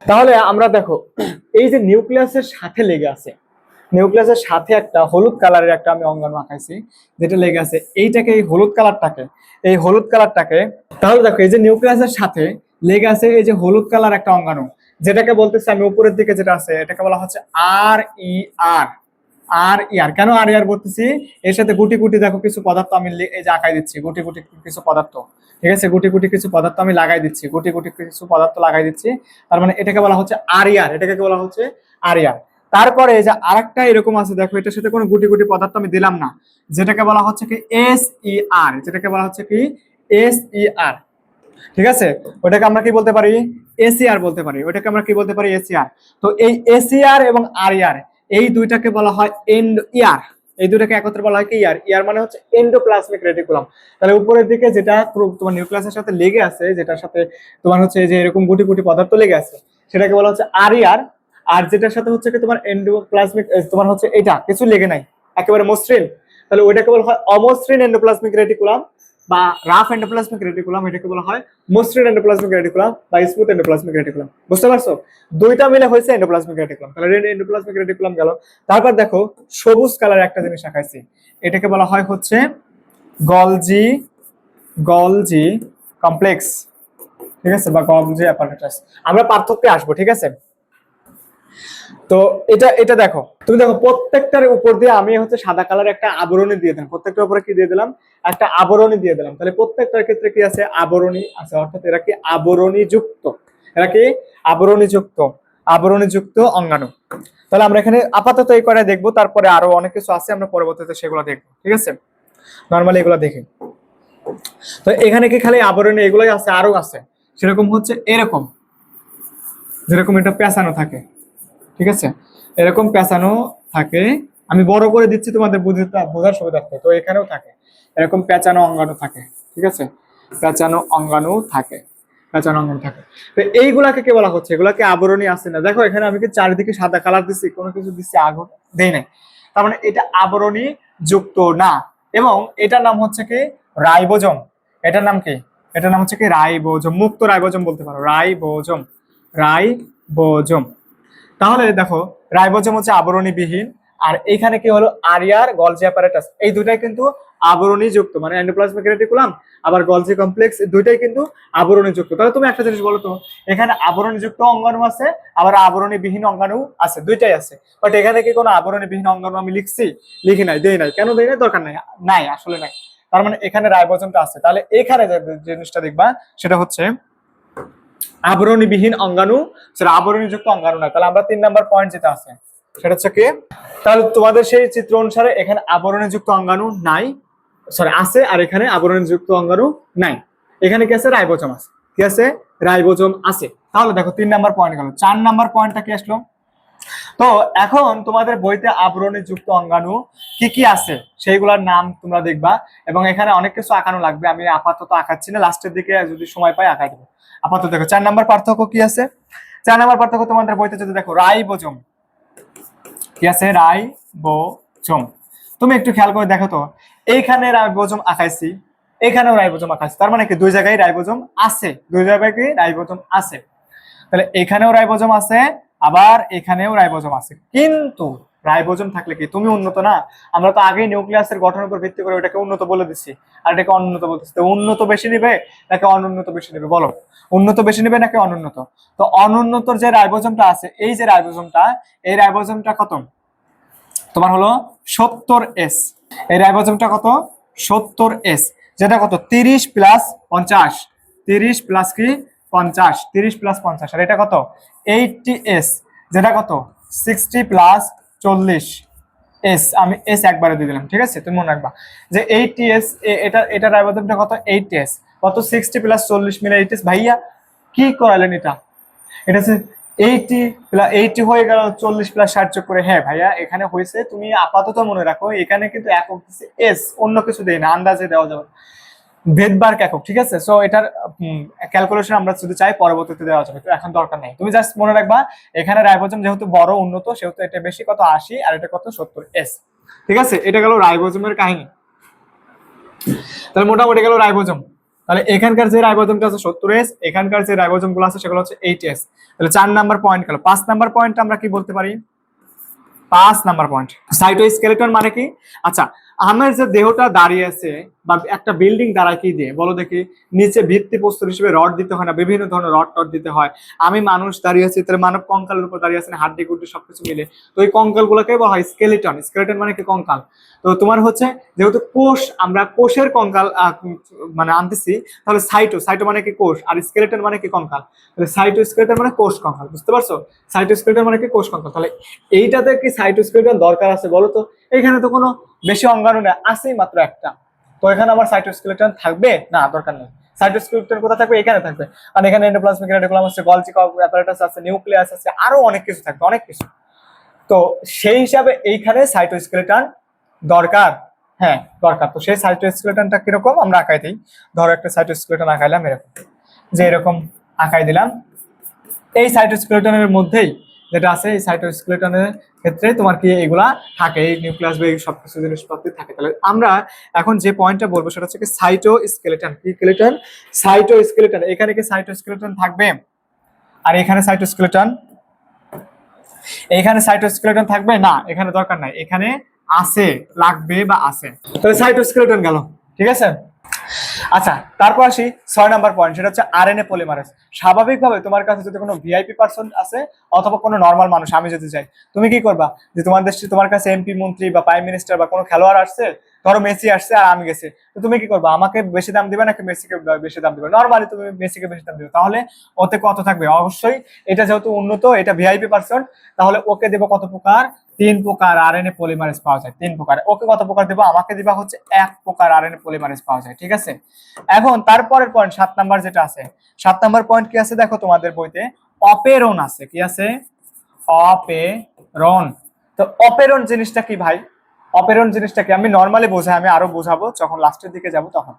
তাহলে আমরা দেখো এই যে নিউক্লিয়াসের সাথে লেগে আছে, নিউক্লিয়াসের সাথে একটা হলুদ কালারের একটা আমি অঙ্গাণু আঁকাইছি, যেটা লেগে আছে এইটাকে, এই হলুদ কালারটাকে, এই হলুদ কালারটাকে। তাহলে দেখো এই যে নিউক্লিয়াসের সাথে লেগে আছে এই যে হলুদ কালার একটা অঙ্গাণু, যেটাকে বলতেছি আমি উপরের দিকে যেটা আছে, এটাকে বলা হচ্ছে আর ই আর। আর ইয়ার, কেন আর ইয়ার বলতেছি? এর সাথে গুটি গুটি দেখো কিছু পদার্থ আমি এই যে আঁকাই দিচ্ছি, গুটি গুটি কিছু পদার্থ। ঠিক আছে, গুটি গুটি কিছু পদার্থ আমি লাগাই দিচ্ছি, গুটি গুটি কিছু পদার্থ লাগাই দিচ্ছি। তার মানে এটাকে বলা হচ্ছে আর ইয়ার, এটাকে বলা হচ্ছে আর ইয়ার। তারপরে এই যে আরেকটা এরকম আছে, দেখো এটার সাথে কোনো গুটি গুটি পদার্থ আমি দিলাম না, যেটাকে বলা হচ্ছে কি এস ই আর, যেটাকে বলা হচ্ছে কি এস ই আর। ঠিক আছে, ওটাকে আমরা কি বলতে পারি? এসিআর বলতে পারি। ওটাকে আমরা কি বলতে পারি? এসিআর। তো এই এসিআর এবং আরইআর, এই দুইটাকে বলা হয় এন্ড ইয়ার। এই দুইটাকে একত্রে বলা হয় কি ইয়ার। ইয়ার মানে হচ্ছে এন্ডোপ্লাজমিক রেটিকুলাম। তাহলে উপরের দিকে যেটা তোমার নিউক্লিয়াসের সাথে লেগে আছে, যেটার সাথে তোমার হচ্ছে যে এরকম গুটি গুটি পদার্থ লেগে আছে, সেটাকে বলা হচ্ছে আরইআর। আর যেটার সাথে হচ্ছে কি তোমার এন্ডোপ্লাজমিক, তোমার হচ্ছে এটা কিছু লেগে নাই, একেবারে মসৃণ, তাহলে ওইটাকে বলা হয় অমসৃণ এন্ডোপ্লাজমিক রেটিকুলাম বা রাফ এন্ডোপ্লাজমিক রেটিকুলাম। এটাকে বলা হয় মসৃণ এন্ডোপ্লাজমিক রেটিকুলাম বা স্মুথ এন্ডোপ্লাজমিক রেটিকুলাম। বুঝতে পারছো? দুইটা মিলে হয়েছে এন্ডোপ্লাজমিক রেটিকুলাম। তাহলে এন্ডোপ্লাজমিক রেটিকুলাম গেল। তারপর দেখো সবুজ কালার একটা জিনিস আঁকাইছি, এটাকে বলা হয় হচ্ছে গলজি, গলজি কমপ্লেক্স। ঠিক আছে, বা গলজি অ্যাপারেটাস। আমরা পার্থক্যে আসবো। ঠিক আছে, তো এটা এটা দেখো, তুমি দেখো প্রত্যেকটার উপর দিয়ে আমি হচ্ছে সাদা কালার একটা আবরণী দিয়ে দিলাম, প্রত্যেকটার উপরে কি দিয়ে দিলাম? একটা আবরণী দিয়ে দিলাম। তাহলে প্রত্যেকটার ক্ষেত্রে কি আছে? আবরণী আছে, অর্থাৎ এরা কি আবরণী যুক্ত, এরা কি আবরণী যুক্ত, আবরণী যুক্ত অঙ্গাণু। তাহলে আমরা এখানে আপাতত এই করে দেখবো, তারপরে আরো অনেক কিছু আছে, আমরা পরবর্তীতে সেগুলো দেখবো। ঠিক আছে, নর্মালি এগুলো দেখি। তো এখানে কি খালি আবরণী এগুলোই আছে? আরো আছে, সেরকম হচ্ছে এরকম, যেরকম এটা পেঁচানো থাকে। ঠিক আছে, এরকম পেঁচানো থাকে, আমি বড় করে দিচ্ছি তোমাদের বোঝার সুবিধার্থে। তো এখানেও থাকে এরকম পেঁচানো অঙ্গাণু থাকে। ঠিক আছে, পেঁচানো অঙ্গাণু থাকে, পেঁচানো অঙ্গাণু থাকে। তো এইগুলাকে কে বলা হচ্ছে? এগুলাকে আবরণী আছে না? দেখো এখানে আমি কি চারিদিকে সাদা কালার দিচ্ছি, কোনো কিছু দিচ্ছি, আগুন দেই নাই, তার মানে এটা আবরণী যুক্ত না। এবং এটার নাম হচ্ছে কি রাইবোজোম। এটার নাম কি? এটার নাম হচ্ছে কি রাইবোজোম, মুক্ত রাইবোজোম বলতে পারো, রাইবোজোম, রাইবোজোম। তাহলে দেখো রাইবোজোম হচ্ছে আবরণীবিহীন, আর এইখানে কি হলো আরিয়ার গলজি অ্যাপারেটাস, এই দুটাই কিন্তু আবরণী যুক্ত, মানে এন্ডোপ্লাজমিক রেটিকুলাম আবার গলজি কমপ্লেক্স, দুইটাই কিন্তু আবরণী যুক্ত। তাহলে তুমি একটা জিনিস বলো তো, এখানে আবরণী যুক্ত অঙ্গাণু আছে আবার আবরণীবিহীন অঙ্গাণু আছে, দুইটাই আছে, বাট এখানে কি কোনো আবরণীবিহীন অঙ্গাণু আমি লিখছি? লিখি নাই, দেই নাই। কেন দেই নাই? দরকার নাই, নাই, আসলে নাই। তার মানে এখানে রাইবোজোমটা আছে। তাহলে এখানে যে জিনিসটা দেখবা সেটা হচ্ছে আবরণীবিহীন অঙ্গাণু, সেটা আবরণীযুক্ত অঙ্গাণু নয়। তাহলে আমরা 3 নাম্বার পয়েন্ট যেটা আছে সেটা হচ্ছে কি, তাহলে তোমাদের সেই চিত্র অনুসারে এখানে আবরণীযুক্ত অঙ্গাণু নাই, সরি আছে, আর এখানে আবরণীযুক্ত অঙ্গাণু নাই। এখানে কি আছে? রাইবোজোম আছে। কি আছে? রাইবোজোম আছে। তাহলে দেখো 3 নাম্বার পয়েন্ট গেল। 4 নাম্বার পয়েন্টটা কি আসলো? তো এখন তোমাদের বইতে আবরণী যুক্ত অঙ্গাণু কি কি আছে সেইগুলোর নাম তোমরা দেখবা, এবং এখানে অনেক কিছু আঁকানো লাগবে, আমি আপাতত আঁকাচ্ছি না, লাস্টের দিকে যদি সময় পাই আঁকাই দেবো। আপাতত দেখো 4 নাম্বার পার্থক্য কি আছে। 4 নাম্বার পার্থক্য তোমাদের বইতে যদি দেখো রাইবোজোম কি আছে, রাইবোজোম। তুমি একটু খেয়াল করে দেখো তো, এইখানে রাইবোজোম আঁকাইছি, এখানেও রাইবোজোম আঁকাইছি, তার মানে কি দুই জায়গায় রাইবোজোম আছে, দুই জায়গায় কি রাইবোজোম আছে। তাহলে এখানেও রাইবোজোম আছে, আবার এখানেও রাইবোজোম আছে। কিন্তু রাইবোজোম থাকলে কি তুমি উন্নত না? আমরা তো আগেই নিউক্লিয়াসের গঠনের উপর ভিত্তি করে ওটাকে উন্নত বলে দিচ্ছি, আর এটাকে অনুন্নত বলতেছি। তো উন্নত বেশি নিবে নাকি অনুন্নত বেশি নিবে বলো? উন্নত বেশি নিবে নাকি অনুন্নত? তো অনুন্নতর যে রাইবোজোমটা আছে, এই যে রাইবোজোমটা, এই রাইবোজোমটা কত তোমার হলো 70S। এই রাইবোজোমটা কত? 70S, যেটা কত 30 প্লাস 50, 30 প্লাস কি 50, 30 প্লাস 50, আর এটা কত 80S, যেটা কত 60 প্লাস 40S। আমি এস একবারে দিয়ে দিলাম, ঠিক আছে? তুমি মনে রাখবা যে 80S, এটা রাইবোজোমটা কত 80S, কত 60 প্লাস 40 মিলে 80S। ভাইয়া কি করালেন এটা? এটা হচ্ছে 80 প্লাস 80 হয়ে গেল 40 প্লাস 60 যোগ করে। হ্যাঁ ভাইয়া এখানে হয়েছে, তুমি আপাতত মনে রাখো এখানে কিন্তু একক দিচ্ছে এস, অন্য কিছু দেই না, আন্দাজে দেওয়া যাবে, ভেদবার একক, ঠিক আছে? সো এটার ক্যালকুলেশন আমরা যদি চাই পরবর্তীতে দেওয়া যাবে, তো এখন দরকার নেই। তুমি জাস্ট মনে রাখবা এখানে রাইবোজোম যেহেতু বড় উন্নত, সেহেতু এটা বেশি, কত 80, আর এটা কত 70S, ঠিক আছে? এটা গেল রাইবোজোমের কাহিনী। তাহলে মোটামুটি গেল রাইবোজোম। তাহলে এখানকার যে রাইবোজোমটা আছে 70S, এখানকার যে রাইবোজোম গুলো আছে সেগুলো হচ্ছে 80S। তাহলে 4 নাম্বার পয়েন্ট গেল। 5 নাম্বার পয়েন্ট আমরা কি বলতে পারি? 5 নাম্বার পয়েন্ট সাইটোস্কেলেটন মানে কি? আচ্ছা, আমার যে দেহটা দাঁড়িয়ে আছে বা একটা বিল্ডিং দাঁড়ায় কি দিয়ে বলো দেখি? নিচে ভিত্তি প্রস্তর হিসেবে রড দিতে হয় না, বিভিন্ন ধরনের রড টড দিতে হয়। আমি মানুষ দাঁড়িয়ে আছি, তাহলে মানব কঙ্কালের উপর দাঁড়িয়ে আছেন, হাড্ডি গুড্ডি সবকিছু মিলে, তো এই কঙ্কাল গুলোকে বলা হয় স্কেলিটন। স্কেলিটন মানে কি? কঙ্কাল। তো তোমার হচ্ছে যেহেতু কোষ, আমরা কোষের কঙ্কাল মানে আনতেছি, তাহলে সাইটো মানে কি? কোষ। আর স্কেলিটন মানে কি? কঙ্কাল। তাহলে সাইটোস্কেলেটন মানে কোষ কঙ্কাল, বুঝতে পারছো? সাইটোস্কেলেটন মানে কি? কোষ কঙ্কাল। তাহলে এইটাতে কি সাইটোস্কেলেটন দরকার আছে বলো তো? এখানে তো কোনো বেশি অঙ্গাণু নেই, আছেই মাত্র একটা। তো এখানে আমার সাইটোস্কেলেটন থাকবে না? দরকার নেই। সাইটোস্কেলেটন কোথায় থাকবে? এখানে থাকবে। আর এখানে এন্ডোপ্লাজমিক রেটিকুলাম আছে, গলজি অ্যাপারেটাস আছে, নিউক্লিয়াস আছে, আরো অনেক কিছু থাকবে, অনেক কিছু। তো সেই হিসাবে এইখানে সাইটোস্কেলেটন দরকার। হ্যাঁ দরকার। তো সেই সাইটোস্কেলেটনটা কিরকম আমরা আঁকাই দিই। ধরো একটা সাইটোস্কেলেটন আঁকাইলাম এরকম, যে এরকম আঁকাই দিলাম। এই সাইটোস্কেলেটনের মধ্যেই যেটা আছে, এই সাইটোস্কেলেটনের ক্ষেত্রে তোমার কি এগুলা থাকে, এই নিউক্লিয়াস বা এই সবকিছু জিনিসপত্র থাকে। তাহলে আমরা এখন যে পয়েন্টটা বলবো সেটা হচ্ছে কি সাইটোস্কেলেটন। কি স্কেলেটন? সাইটোস্কেলেটন। এখানে কি সাইটোস্কেলেটন থাকবে? আর এখানে সাইটোস্কেলেটন, এখানে সাইটোস্কেলেটন থাকবে না? এখানে দরকার নাই, এখানে আছে, লাগবে বা আছে। তাহলে সাইটোস্কেলেটন গেল, ঠিক আছে? আচ্ছা, তারপর আসি 6 নাম্বার পয়েন্ট, সেটা হচ্ছে আরএনএ পলিমারেজ। স্বাভাবিকভাবে তোমার কাছে যদি কোনো ভিআইপি পার্সন আছে অথবা কোনো নর্মাল মানুষ, আমি যদি চাই, তুমি কি করবা? যে তোমার দেশে, তোমার কাছে এমপি, মন্ত্রী বা প্রাইম মিনিস্টার বা কোনো খেলোয়াড় আসছে, ধরো মেসি আসছে আর আমি গেছি, তো তুমি কি করবা? আমাকে বেশি দাম দিবে নাকি মেসিকে বেশি দাম দিবে? নর্মালি তুমি মেসিকে বেশি দাম দিবে। তাহলে ওতে কত থাকবে? অবশ্যই এটা যেহেতু উন্নত, এটা ভিআইপি পার্সন, তাহলে ওকে দেবো কত প্রকার? 3 প্রকার আরএনএ পলিমারেজ পাওয়া যায়, 3 প্রকার। ওকে কত প্রকার দেবো? আমাকে দিবা হচ্ছে 1 প্রকার আরএনএ পলিমারেজ পাওয়া যায়, ঠিক আছে? এখন তারপরের পয়েন্ট 7 নাম্বার যেটা আছে, 7 নাম্বার পয়েন্ট কি আছে দেখো তোমাদের বইতে? অপেরন আছে। কি আছে? অপেরন। তো অপেরন জিনিসটা কি ভাই? অপেরন জিনিসটা কি? আমি নর্মালি বোঝাই, আমি আরো বোঝাবো যখন লাস্টের দিকে যাব তখন।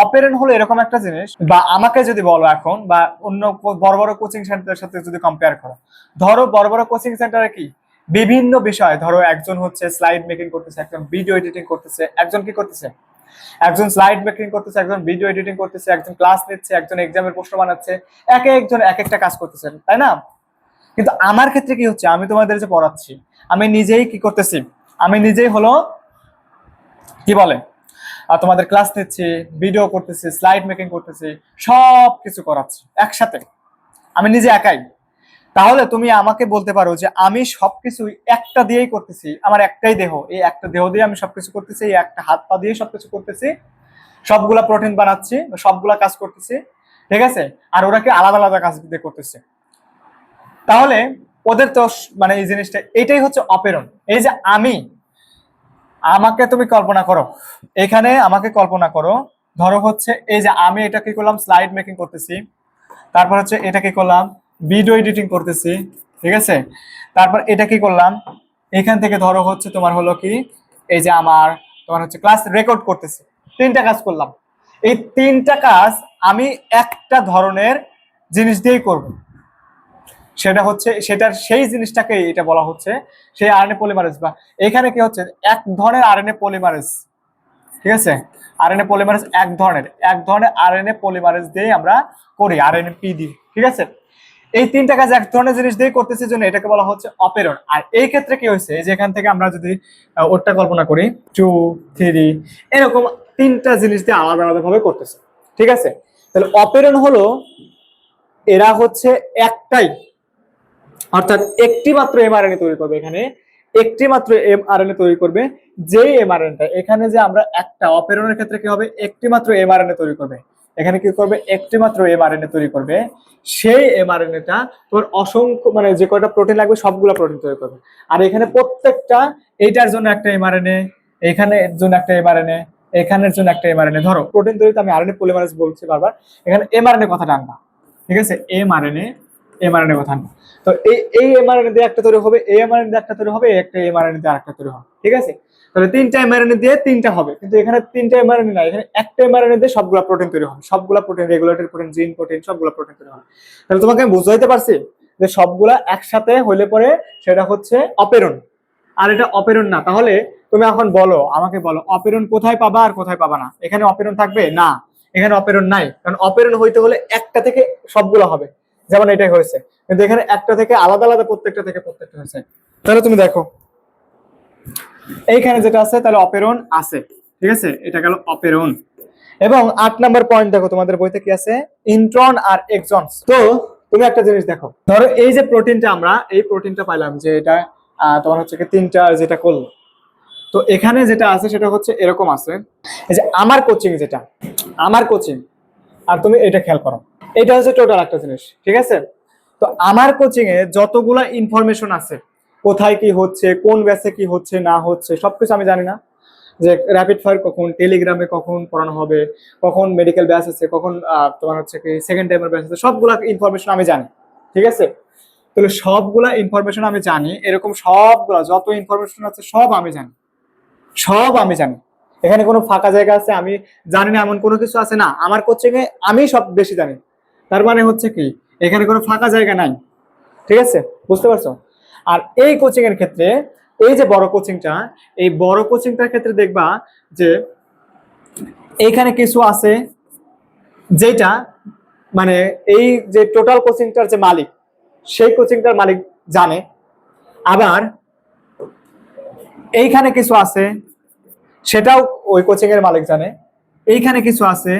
অপেরন হলো এরকম একটা জিনিস, বা আমাকে যদি বলো এখন, বা অন্য বড় বড় কোচিং সেন্টারের সাথে যদি কম্পেয়ার করো, ধরো বড় বড় কোচিং সেন্টারে কি বিভিন্ন বিষয়, ধরো একজন হচ্ছে স্লাইড মেকিং করতেছে, একজন ভিডিও এডিটিং করতেছে, একজন কি করতেছে, একজন স্লাইড মেকিং করতেছে, একজন ভিডিও এডিটিং করতেছে, একজন ক্লাস নিচ্ছে, একজন এক্সামের প্রশ্ন বানাচ্ছে, এক একজন এক একটা কাজ করতেছেন, তাই না? কিন্তু আমার ক্ষেত্রে কি হচ্ছে? আমি তোমাদের যে পড়াচ্ছি, আমি নিজেই কি করতেছি? আমি নিজেই হলো কি বলে, তোমাদের ক্লাস নিচ্ছি, ভিডিও করতেছি, স্লাইড মেকিং করতেছি, সব কিছু করাচ্ছি একসাথে, আমি নিজে একাই। তাহলে তুমি আমাকে বলতে পারো যে আমি সবকিছু একটা দিয়েই করতেছি, আমার একটাই দেহ, এই একটা দেহ দিয়ে আমি সবকিছু করতেছি, এই একটা হাত পা দিয়ে সবকিছু করতেছি, সবগুলা প্রোটিন বানাচ্ছি, সবগুলা কাজ করতেছি, ঠিক আছে? আর ওরা কি আলাদা আলাদা কাজ দিয়ে করতেছে। তাহলে ওদের তো মানে এই জিনিসটা, এটাই হচ্ছে অপেরণ। এই যে আমি, আমাকে তুমি কল্পনা করো, এখানে আমাকে কল্পনা করো, ধরো হচ্ছে এই যে আমি এটা কি করলাম? স্লাইড মেকিং করতেছি, তারপর হচ্ছে এটা কি করলাম? ভিডিও এডিটিং করতেছি, ঠিক আছে? তারপর এটা কি করলাম? এখান থেকে ধরো হচ্ছে তোমার হলো কি, এই যে আমার তোমার হচ্ছে ক্লাস রেকর্ড করতেছি, 3টা কাজ করলাম। এই 3টা কাজ আমি একটা ধরনের জিনিস দিয়েই করব, সেটা হচ্ছে সেটার সেই জিনিসটাকে এটা বলা হচ্ছে সেই আরএনএ পলিমারেজ। বা এখানে কি হচ্ছে? এক ধরনের আরএনএ পলিমারেজ, ঠিক আছে। আরএনএ পলিমারেজ এক ধরনের আরএনএ পলিমারেজ দিয়ে আমরা করি, আরএনএ-পি দিয়ে। ঠিক আছে, এই তিনটা কাজ এক ধরনের জিনিস দিয়ে করতেছে, জন্য এটাকে বলা হচ্ছে অপেরণ। আর এই ক্ষেত্রে কি হয়েছে, যে এখান থেকে আমরা যদি ওরটা কল্পনা করি 2 3 এরকম তিনটা জিনিস দিয়ে আলাদা আলাদা ভাবে করতেছে। ঠিক আছে, তাহলে অপেরণ হলো এরা হচ্ছে একটাই, অর্থাৎ একটি মাত্র এমআরএনএ তৈরি করবে, এখানে একটি মাত্র এমআরএনএ তৈরি করবে। যেই এমআরএনএটা এখানে, যে আমরা একটা অপেরণের ক্ষেত্রে কি হবে, একটি মাত্র এমআরএনএ তৈরি করবে, এখানে কি করবে, একটি মাত্র এমআরএনএ তৈরি করবে। সেই এমআরএনএটা তোর অসংখ্য, মানে যে কয়টা প্রোটিন লাগবে সবগুলো প্রোটিন তৈরি করবে। আর এখানে প্রত্যেকটা, এইটার জন্য একটা এমআরএনএ, এখানের জন্য একটা এমআরএনএ, এখানের জন্য একটা এমআরএনএ। ধরো প্রোটিন তৈরিতে আমি আরএনএ পলিমারেজ বলছি বারবার, এখানে এমআরএনএ কথাটা আনবা। ঠিক আছে, এমআরএনএ কথা আনবা। তো এই এমআরএনএ দিয়ে একটা তৈরি হবে, এই এমআরএনএ দিয়ে একটা তৈরি হবে, একটা এমআরএনএ দিয়ে আরেকটা তৈরি হবে। ঠিক আছে, তাহলে তিনটা এমআরএনএ দিয়ে তিনটা হবে, কিন্তু এখানে তিনটা এমআরএনএ না, এখানে একটা এমআরএনএ দিয়ে সবগুলা প্রোটিন তৈরি হবে, সবগুলা প্রোটিন, রেগুলেটরি প্রোটিন, জিন প্রোটিন, সবগুলা প্রোটিন তৈরি হবে। তাহলে তোমাকে আমি বুঝাইতে পারছি যে সবগুলা একসাথে হইলে পরে সেটা হচ্ছে অপেরণ, আর এটা অপেরণ না। তাহলে তুমি এখন বলো, আমাকে বলো, অপেরণ কোথায় পাবা আর কোথায় পাবা না? এখানে অপেরণ থাকবে না, এখানে অপেরণ নাই, কারণ অপেরণ হইতে হলে একটা থেকে সবগুলো হবে, যেমন এটাই হয়েছে। কিন্তু এখানে একটা থেকে আলাদা আলাদা প্রত্যেকটা থেকে প্রত্যেকটা হয়েছে। তাহলে তুমি দেখো এইখানে যেটা আছে, তাহলে অপেরণ আছে। ঠিক আছে, এটা গেল অপেরণ। এবং 8 নাম্বার পয়েন্ট দেখো তোমাদের বইতে কি আছে, ইন্ট্রন আর এক্সন। তো তুমি একটা জিনিস দেখো, ধরো এই যে প্রোটিনটা, আমরা এই প্রোটিনটা পাইলাম, যে এটা তোমার হচ্ছে কি তিনটা যেটা করলো, তো এখানে যেটা আছে সেটা হচ্ছে এরকম আছে। এই যে আমার কোচিং, যেটা আমার কোচিং, আর তুমি এটা খেয়াল করো, এটা হচ্ছে টোটাল একটা জিনিস। ঠিক আছে, তো আমার কোচিং এ যতগুলা ইনফরমেশন আছে, কোথায় কি হচ্ছে, কোন ব্যাচে কি হচ্ছে না হচ্ছে, সবকিছু আমি জানি না। যে র্যাপিড ফায়ার কখন, টেলিগ্রামে কখন পড়ানো হবে, কখন মেডিকেল ব্যাচ আছে, কখন তোমার হচ্ছে কি সেকেন্ড টাইমের ব্যাচ আছে, সবগুলা ইনফরমেশন আমি জানি। ঠিক আছে, তাহলে সবগুলা ইনফরমেশন আমি জানি, এরকম সবগুলা যত ইনফরমেশন আছে সব আমি জানি, সব আমি জানি। এখানে কোনো ফাঁকা জায়গা আছে আমি জানি না এমন কোনো কিছু আছে না, আমার কোচিং এ আমি সব বেশি জানি। তার মানে হচ্ছে কি, এখানে কোনো ফাঁকা জায়গা নাই। ঠিক আছে, বুঝতে পারছো? আর এই কোচিং এর ক্ষেত্রে, এই যে বড় কোচিংটা, এই বড় কোচিংটার ক্ষেত্রে দেখবা যে এইখানে কিছু আছে যেটা, মানে এই যে টোটাল কোচিংটার যে মালিক, সেই কোচিংটার মালিক জানে। আবার এইখানে কিছু আছে, সেটাও ওই কোচিং এর মালিক জানে। এইখানে কিছু আছে,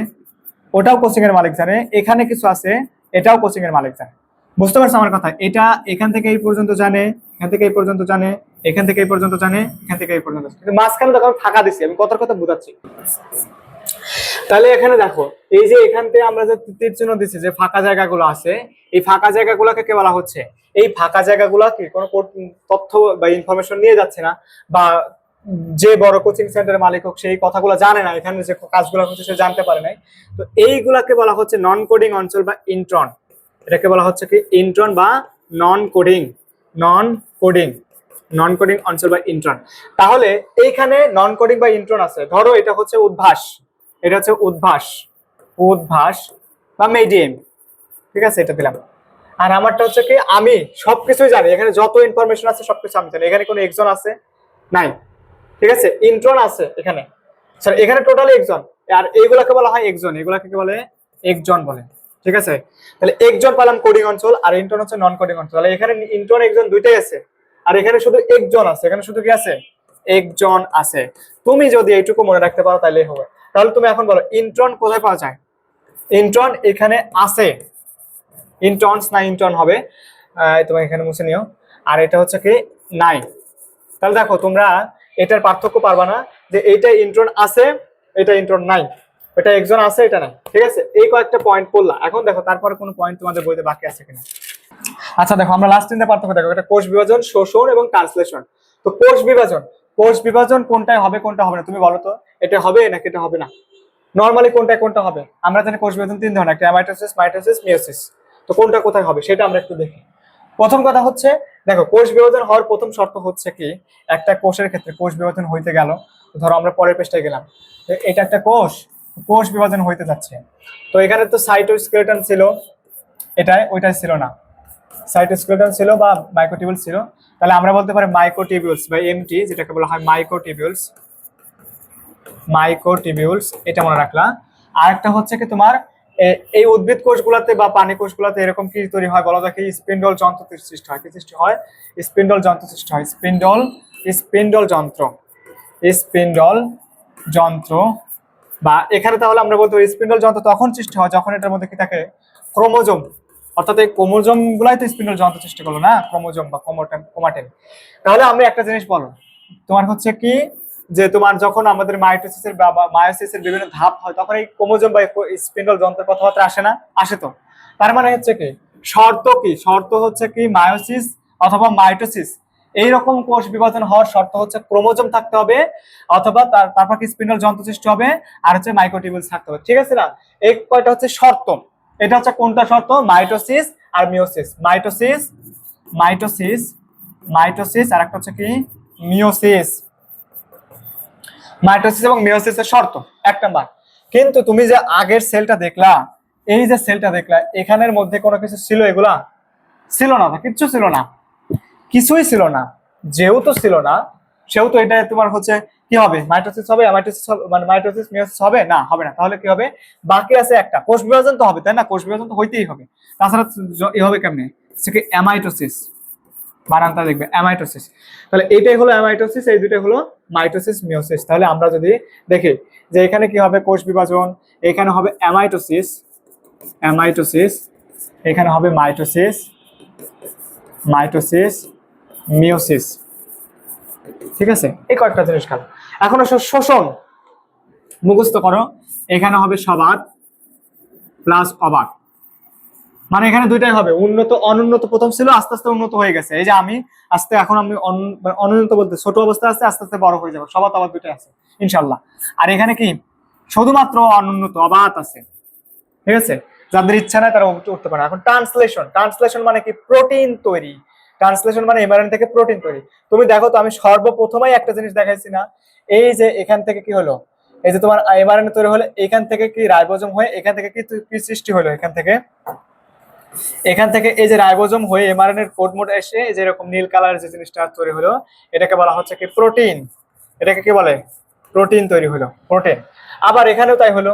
ওটাও কোচিং এর মালিক জানে। এখানে কিছু আছে, এটাও কোচিং এর মালিক জানে। বুঝতে পারছো আমার কথা? এটা এখান থেকে এই পর্যন্ত জানে, এখান থেকে এই পর্যন্ত জানে, এখান থেকে এই পর্যন্ত জানে, এখান থেকে এই পর্যন্ত জানে। কিন্তু মাঝখানে দেখো ফাঁকা দিছি, আমি কথার কথা বুঝাচ্ছি। তাহলে এখানে দেখো, এই যে এখান থেকে আমরা যে তীর চিহ্ন দিচ্ছি, যে ফাঁকা জায়গাগুলো আছে, এই ফাঁকা জায়গাগুলোকে কি বলা হচ্ছে? এই ফাঁকা জায়গাগুলো কি কোনো তথ্য বা ইনফরমেশন নিয়ে যাচ্ছে না, বা যে বড় কোচিং সেন্টারের মালিক হোক সেই কথাগুলো জানে না, এখানে যে কাজগুলো হচ্ছে সে জানতে পারে নাই। তো এইগুলাকে বলা হচ্ছে নন কোডিং অঞ্চল বা ইন্ট্রন। এটাকে বলা হচ্ছে কি ইন্ট্রন বা নন কোডিং, নন কোডিং, নন কোডিং অঞ্চল বা ইন্ট্রন। তাহলে এইখানে নন কোডিং বা ইন্ট্রন আছে। ধরো এটা হচ্ছে উদ্ভাস, এটা হচ্ছে উদ্ভাস, উদ্ভাস বা মিডিয়াম। ঠিক আছে, এটা দিলাম। আর আমারটা হচ্ছে কি আমি সবকিছুই জানি, এখানে যত ইনফরমেশন আছে সবকিছু আমি জানি। এখানে কোনো এক্সন আছে নাই। ঠিক আছে, ইন্ট্রন আছে এখানে, স্যার এখানে টোটালি একজন। আর এইগুলাকে বলা হয় একজন, এগুলাকে কি বলে? একজন বলে। ঠিক আছে, তাহলে একজন পেলাম কোডিং অঞ্চল, আর ইন্ট্রন হচ্ছে নন কোডিং অঞ্চল। তাহলে এখানে ইন্ট্রন একজন দুইটাই আছে, আর এখানে শুধু একজন আছে। এখানে শুধু কি আছে? একজন আছে। তুমি যদি এইটুকু মনে রাখতে পারো তাহলেই হবে। তাহলে তুমি এখন বলো ইন্ট্রন কোথায় পাওয়া যায়? ইন্ট্রন এখানে আছে, ইন্ট্রনস না ইন্ট্রন হবে, তোমাকে এখানে মুছে নিও। আর এটা হচ্ছে কি নাই। তাহলে দেখো তোমরা এটার পার্থক্য পারবা না, যে এইটা ইন্ট্রন আছে, এটা ইন্ট্রন নাই, এটা একজন আছে, এটা নাই। ঠিক আছে, এই কয়েকটা পয়েন্ট পড়লা। এখন দেখো তারপরে কোনো পয়েন্ট তোমাদের বইতে বাকি আছে কিনা। আচ্ছা দেখো, আমরা লাস্ট তিনটা পার্থক্য দেখো। এটা কোষ বিভাজন, শোষণ এবং ট্রান্সলেশন। তো কোষ বিভাজন, কোষ বিভাজন কোনটায় হবে কোনটা হবে না তুমি বলো তো, এটা হবে নাকি এটা হবে না? নরমালি কোনটা কোনটা হবে? আমরা জানি কোষ বিভাজন তিন ধরনের, একটা মাইটোসিস, মাইটোসিস, মিয়োসিস। তো কোনটা কোথায় হবে সেটা আমরা একটু দেখি। প্রথম কথা হচ্ছে, দেখো কোষ বিভাজন হওয়ার প্রথম শর্ত হচ্ছে কি, একটা কোষের ক্ষেত্রে কোষ বিভাজন হইতে গেল, ধরো আমরা পরের পৃষ্ঠায় গেলাম, এটা একটা কোষ, কোষ বিভাজন হইতে যাচ্ছে। তো এখানে তো সাইটোস্কেলেটন ছিল, এটাই ওইটাই ছিল না, সাইটোস্কেলেটন ছিল বা মাইক্রোটিবিউলস ছিল। তাহলে আমরা বলতে পারি মাইক্রোটিবিউলস বা এমটি, যেটাকে বলা হয় মাইক্রোটিবিউলস, মাইক্রোটিবিউলস, এটা মনে রাখলা। আর একটা হচ্ছে কি তোমার এই উদ্ভিদ কোষগুলোতে বা পানি কোষগুলোতে এরকম কি তৈরি হয় বলো দেখি, স্পিন্ডল যন্ত্র সৃষ্টি হয়। কি সৃষ্টি হয়? স্পিন্ডল যন্ত্র সৃষ্টি হয়। স্পিন্ডল যন্ত্র, স্পিন্ডল যন্ত্র। বা এখানে তাহলে আমরা বলতে পারি স্পিন্ডল যন্ত্র তখন সৃষ্টি হয় যখন এটার মধ্যে কি থাকে? ক্রোমোজোম। অর্থাৎ এই ক্রোমোজোম গুলাই তো স্পিন্ডল যন্ত্র সৃষ্টি করলো না, ক্রোমোজোম বা ক্রোমাটিন। তাহলে আমি একটা জিনিস বলো, তোমার হচ্ছে কি যে তোমার যখন আমাদের মাইটোসিসের বা মায়োসিসের বিভিন্ন ধাপ হয় তখন এই ক্রোমোজোম বা স্পিন্ডল যন্ত্রের কথাবার্তা আসে না? আসে তো। তার মানে হচ্ছে কি শর্ত, কি শর্ত হচ্ছে কি মায়োসিস অথবা মাইটোসিস এইরকম কোষ বিভাজন হওয়ার শর্ত হচ্ছে ক্রোমোজোম থাকতে হবে, অথবা তারপর কি স্পিন্ডল যন্ত্র সৃষ্টি হবে, আর হচ্ছে মাইক্রোটিবিউলস থাকতে হবে। ঠিক আছে না? এই কয়টা হচ্ছে শর্ত। এটা হচ্ছে কোনটা শর্ত? মাইটোসিস আর মিওসিস। মাইটোসিস আর একটা হচ্ছে কি মিওসিস। মাইটোসিস এবং মিওসিসের শর্ত 1 নাম্বার। কিন্তু তুমি যে আগের সেলটা দেখলা, এই যে সেলটা দেখলা, এখানের মধ্যে কোনো কিছু ছিল? এগুলা ছিল না, কিচ্ছু ছিল না, কিছুই ছিল না। যেহেতু ছিল না সেহেতু এটা তোমার হচ্ছে কি হবে? মাইটোসিস হবে, মানে মাইটোসিস মিওসিস হবে না? হবে না। তাহলে কি হবে? বাকি আছে একটা, কোষ বিভাজন তো হবে, তাই না? কোষ বিভাজন তো হইতেই হবে, তাছাড়া এ হবে কেমনে? সেটা অ্যামাইটোসিস, বানানটা দেখবে অ্যামাইটোসিস। তাহলে এইটাই হলো অ্যামাইটোসিস, এই দুটোই হলো মাইটোসিস মিওসিস। তাহলে আমরা যদি দেখি যে এখানে কি হবে? কোষ বিভাজন, এখানে হবে অ্যামাইটোসিস, এখানে হবে মাইটোসিস মিওসিস। ঠিক আছে, এই কয়েকটা জিনিস খেলো। এখন আসো শোষণ, মুখস্থ করো। এখানে হবে সবাত প্লাস অবাত, মানে এখানে দুইটাই হবে, উন্নত অনুন্নত। প্রথম ছিল, আস্তে আস্তে উন্নত হয়ে গেছে। এই যে আমি এখন আমি অনুন্নত বলতে ছোট অবস্থা আছে, আস্তে আস্তে বড় হয়ে যাবে। সবাত অবাত দুইটাই আছে ইনশাল্লাহ। আর এখানে কি শুধুমাত্র অনুন্নত অবাত আছে। ঠিক আছে, যাদের ইচ্ছা নাই তারা উঠতে পারে। এখন ট্রান্সলেশন মানে কি? প্রোটিন তৈরি। ট্রান্সলেশন মানে এমআরএনএ থেকে প্রোটিন তৈরি। তুমি দেখো তো, আমি সর্বপ্রথমেই একটা জিনিস দেখাইছি না? এই যে এখান থেকে কি হলো? এই যে তোমার এমআরএনএ তৈরি হলো, এখান থেকে কি রাইবোজোম হয়ে এখান থেকে কি সৃষ্টি হলো? এখান থেকে এই যে রাইবোজোম হয়ে এমআরএনএ এর কোড মোড এসে যে এরকম নীল কালার যে জিনিসটা তৈরি হলো, এটাকে বলা হচ্ছে কি প্রোটিন। এটাকে কি বলে? প্রোটিন তৈরি হলো, প্রোটিন। আবার এখানেও তাই হলো,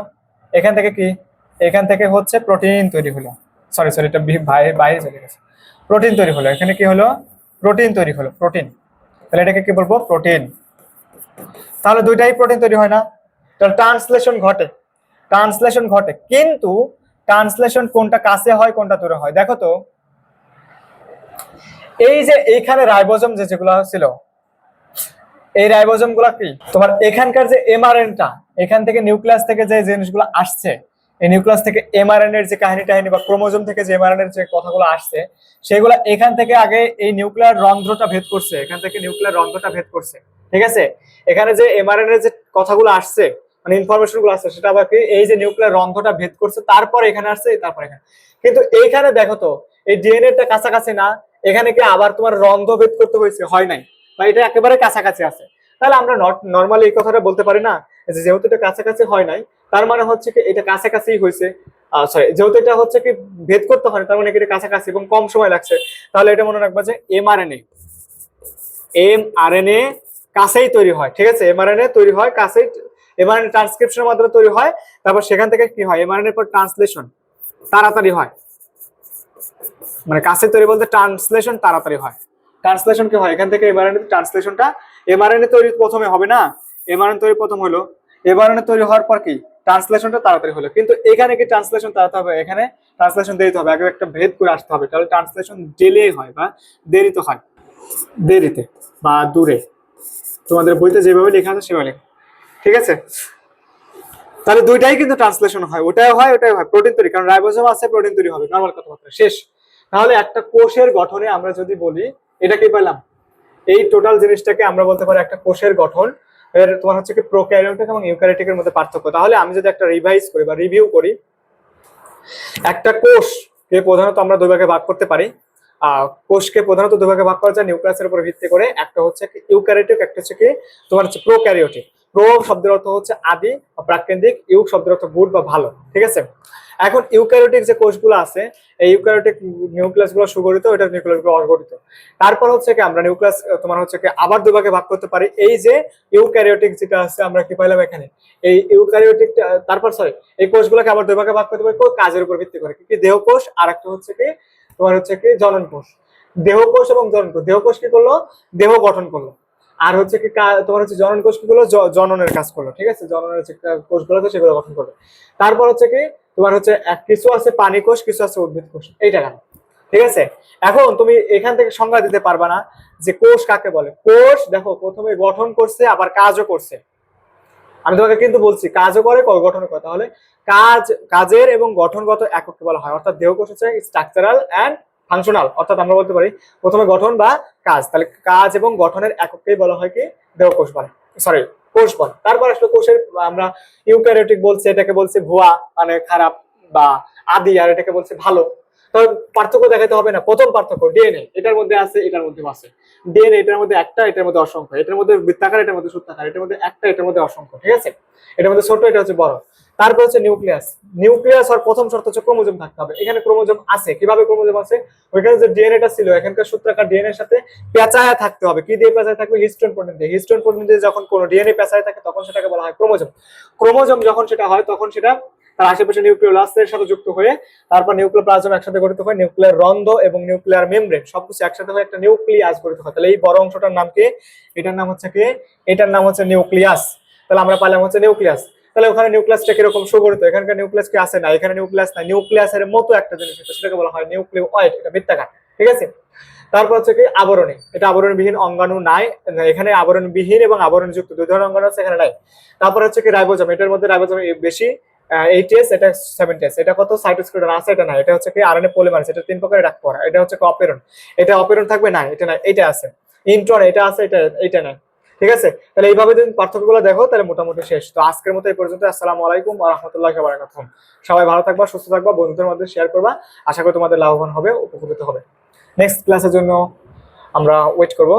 এখান থেকে কি? এখান থেকে হচ্ছে প্রোটিন তৈরি হলো। সরি এটা বাইরে চলে গেছে। প্রোটিন তৈরি হলো, এখানে কি হলো? প্রোটিন তৈরি হলো, প্রোটিন। তাহলে এটাকে কি বলবো? প্রোটিন। তাহলে দুইটাই প্রোটিন তৈরি হয় না? তাহলে ট্রান্সলেশন ঘটে, কিন্তু ট্রান্সলেশন কোনটা কাছে হয় কোনটা দূরে হয় দেখো তো। এই যে এইখানে রাইবোজোম যেগুলো ছিল, এই রাইবোজোম গুলা কি তোমার এখানকার যে এমআরএনটা, এখান থেকে নিউক্লিয়াস থেকে যে জিনিসগুলো আসছে, এই নিউক্লিয়াস থেকে এমআরএনএ এর যে কাহিনী বা ক্রোমোজোম থেকে যে এমআরএনএ এর যে কথাগুলো আসছে, সেগুলো এখান থেকে আগে এই নিউক্লিয়ার রন্ধ্রটা ভেদ করছে, এখান থেকে নিউক্লিয়ার রন্ধ্রটা ভেদ করছে। ঠিক আছে, এখানে যে এমআরএনএ এর যে কথাগুলো আসছে, মানে ইনফরমেশন গুলো আসছে, সেটা আবার কি এই যে নিউক্লিয়ার রন্ধ্রটা ভেদ করছে, তারপর এখানে আসছে, তারপর এখানে। কিন্তু এইখানে দেখো তো, এই ডিএনএ টা কাছাকাছি না, এখানে কি আবার তোমার রন্ধ্র ভেদ করতে হয়েছে? হয় নাই, বা এটা একেবারে কাছাকাছি আছে। তাহলে আমরা নর্মালি এই কথাটা বলতে পারি না যে যেহেতু এটা কাছাকাছি হয় নাই, তার মানে হচ্ছে কি এটা কাছাকাছি হয়েছে। সরি, যেহেতু এটা হচ্ছে কি ভেদ করতে হয়, তার মানে কি এটা কাছাকাছি এবং কম সময় লাগছে। তাহলে এটা মনে রাখবা যে এমআরএনএ কাছেই তৈরি হয়। ঠিক আছে, এমআরএনএ তৈরি হয় কাছেই, এমআরএনএ ট্রান্সক্রিপশনের মাধ্যমে তৈরি হয়, তারপর সেখান থেকে কি হয়? এমআরএনএ পর ট্রান্সলেশন তাড়াতাড়ি হয়। মানে কাছে তৈরি বলতে ট্রান্সলেশন তাড়াতাড়ি হয়। ট্রান্সলেশন কি হয়? এখান থেকে এমআরএনএ ট্রান্সলেশনটা, এমআরএনএ তৈরি প্রথমে হবে না, এমআরএনএ তৈরি প্রথম হলো, এমআরএনএ তৈরি হওয়ার পর কি ট্রান্সলেশনটা তাড়াতাড়ি হলো। কিন্তু এখানে কি ট্রান্সলেশন তাড়াতাড়ি হবে? এখানে ট্রান্সলেশন দেরিতে হবে, আগে একটা ভেদ করে আসতে হবে। তাহলে ট্রান্সলেশন ডিলে হয় বা দেরিতে হয়, দেরিতে বা দূরে। তোমাদের বইতে যেভাবে লেখা আছে সেভাবে লেখা। ঠিক আছে, তাহলে দুইটাই কিন্তু ট্রান্সলেশন হয়, ওটাই হয় প্রোটিন তৈরি, কারণ রাইবোজোম আছে, প্রোটিন তৈরি হবে, নরমাল কথাবার্তা শেষ। তাহলে একটা কোষের গঠনে আমরা যদি বলি, এটা কি পেলাম? এই টোটাল জিনিসটাকে আমরা বলতে পারি একটা কোষের গঠন। এর তোমার হচ্ছে কি প্রোক্যারিওটিক এবং ইউক্যারিওটিকের মধ্যে পার্থক্য। তাহলে আমি যদি একটা রিভাইজ করি বা রিভিউ করি, একটা কোষকে প্রধানত আমরা দুই ভাগে ভাগ করতে পারি। কোষকে প্রধানত দুই ভাগে ভাগ করা যায় নিউক্লিয়াসের উপর ভিত্তি করে। একটা হচ্ছে কি ইউক্যারিওটিক, একটা হচ্ছে কি তোমার হচ্ছে প্রোক্যারিওটিক। প্রো শব্দের অর্থ হচ্ছে আদি বা প্রাককেন্দ্রিক, ইউ শব্দের অর্থ গুড বা ভালো, ঠিক আছে। এখন ইউক্যারিওটিক যে কোষগুলো আছে, এই ইউক্যারিওটিক নিউক্লিয়াস গুলো সুগঠিত, এটা নিউক্লিয়াস গুলো অগঠিত। তারপর হচ্ছে কি আমরা নিউক্লিয়াস তোমার হচ্ছে কি আবার দুই ভাগে ভাগ করতে পারি। এই যে ইউক্যারিওটিক যেটা আছে আমরা কি পাইলাম এখানে, এই ইউক্যারিওটিক, তারপর সরি এই কোষগুলোকে আবার দুই ভাগে ভাগ করতে পারি কাজের উপর ভিত্তি করে, কি দেহ কোষ আর একটা হচ্ছে কি তোমার হচ্ছে কি জনন কোষ। দেহ কোষ এবং জনন কোষ, দেহ কোষ কি করলো, দেহ গঠন করলো, আর হচ্ছে কি তোমার হচ্ছে জনন কোষ কি করলো, জননের কাজ করলো, ঠিক আছে, জননের যে কোষগুলো আছে সেগুলো গঠন করবে। তারপর হচ্ছে কি তোমার হচ্ছে কিছু আছে পানি কোষ, কিছু আছে উদ্ভিদ কোষ, এইটা কেন, ঠিক আছে। এখন তুমি এখান থেকে সংজ্ঞা দিতে পারবা না যে কোষ কাকে বলে। কোষ দেখো প্রথমে গঠন করছে আবার কাজও করছে, আমি তোমাকে কিন্তু বলছি কাজও করে গঠন করে, তাহলে কাজের এবং গঠনগত একককে বলা হয়, অর্থাৎ দেহ কোষ হচ্ছে স্ট্রাকচারাল এন্ড ফাংশনাল, অর্থাৎ আমরা বলতে পারি প্রথমে গঠন বা কাজ, তাহলে কাজ এবং গঠনের একককেই বলা হয় কি দেহ কোষ বলে, সরি কোষ বলে। তারপর আসলে কোষের আমরা ইউক্যারিওটিক বলছি, এটাকে বলছি ভুয়া মানে খারাপ বা আদি, আর এটাকে বলছি ভালো। তবে পার্থক্য দেখাতে হবে না, প্রথম পার্থক্য ডিএনএ এটার মধ্যে আছে এটার মধ্যে আছে, ডিএনএ এটার মধ্যে একটা এটার মধ্যে অসংখ্য, এটার মধ্যে বৃত্তাকার এটার মধ্যে সূত্রাকার, এটার মধ্যে একটা এটার মধ্যে অসংখ্য, ঠিক আছে, এটার মধ্যে ছোট এটা হচ্ছে বড়। তারপর হচ্ছে নিউক্লিয়াস, নিউক্লিয়াস আর প্রথম শর্ত হচ্ছে ক্রোমোজোম থাকতে হবে, এখানে ক্রোমোজোম আছে, কিভাবে ক্রোমোজোম আছে, ওইখানে যে ডিএনএটা ছিল এখানকার সূত্রাকার ডিএনএ এর সাথে পেঁচায়া থাকতে হবে, কি দিয়ে পেঁচায় থাকবে, হিস্টোন প্রোটিন দিয়ে। হিস্টোন প্রোটিন দিয়ে যখন কোনো ডিএনএ পেঁচায় থাকে তখন সেটাকে বলা হয় ক্রোমোজোম। ক্রোমোজোম যখন সেটা হয় তখন সেটা তার আশেপাশে নিউক্লিওলাসের সাথে যুক্ত হয়ে তারপর নিউক্লিওপ্লাজম একসাথে গঠিত হয়, নিউক্লিয়ার রন্ধ্র এবং নিউক্লিয়ার মেমব্রেন সবকিছু একসাথে হয়ে একটা নিউক্লিয়াস গঠিত হয়। তাহলে এই বড় অংশটার নাম কি, এটার নাম হচ্ছে কি, এটার নাম হচ্ছে নিউক্লিয়াস। তাহলে আমরা পাইলাম হচ্ছে নিউক্লিয়াস। তাহলে ওখানে নিউক্লিয়াসটা কিরকম সুগঠিত, এখানকার নিউক্লিয়াস কি আছে না, এখানে নিউক্লিয়াস নাই, নিউক্লিয়াসের মতো একটা জিনিস সেটাকে বলা হয় নিউক্লিওয়েড, এটা বৃত্তাকার, ঠিক আছে। তারপর হচ্ছে কি আবরণী, এটা আবরণবিহীন অঙ্গাণু নাই, এখানে আবরণবিহীন এবং আবরণযুক্ত দুই ধরনের অঙ্গাণু আছে, এখানে নাই। তারপর হচ্ছে কি রাইবোজোম, এটার মধ্যে রাইবোজোম বেশি 8s, এটা 7s, এটা কত সাইটোস্কেলেটন আছে, এটা না, এটা হচ্ছে কি আরএনএ পলিমারেজ, এটা তিন প্রকারের ডাক পড়া, এটা হচ্ছে অপেরন, এটা অপেরন থাকবে না, এটা না, এটা আছে ইন্ট্রন, এটা আছে, এটা না, ঠিক আছে। তাহলে এইভাবে যদি পার্থক্যগুলো দেখো তাহলে মোটামুটি শেষ। তো আজকের মতো এই পর্যন্ত, আসসালামু আলাইকুম ওয়া রাহমাতুল্লাহি ওয়া বারাকাতুহু। সবাই ভালো থাকবা, সুস্থ থাকবা, বন্ধুদের মধ্যে শেয়ার করবা, আশা করি তোমাদের লাভবান হবে, উপকৃত হবে। নেক্সট ক্লাসের জন্য আমরা ওয়েট করব।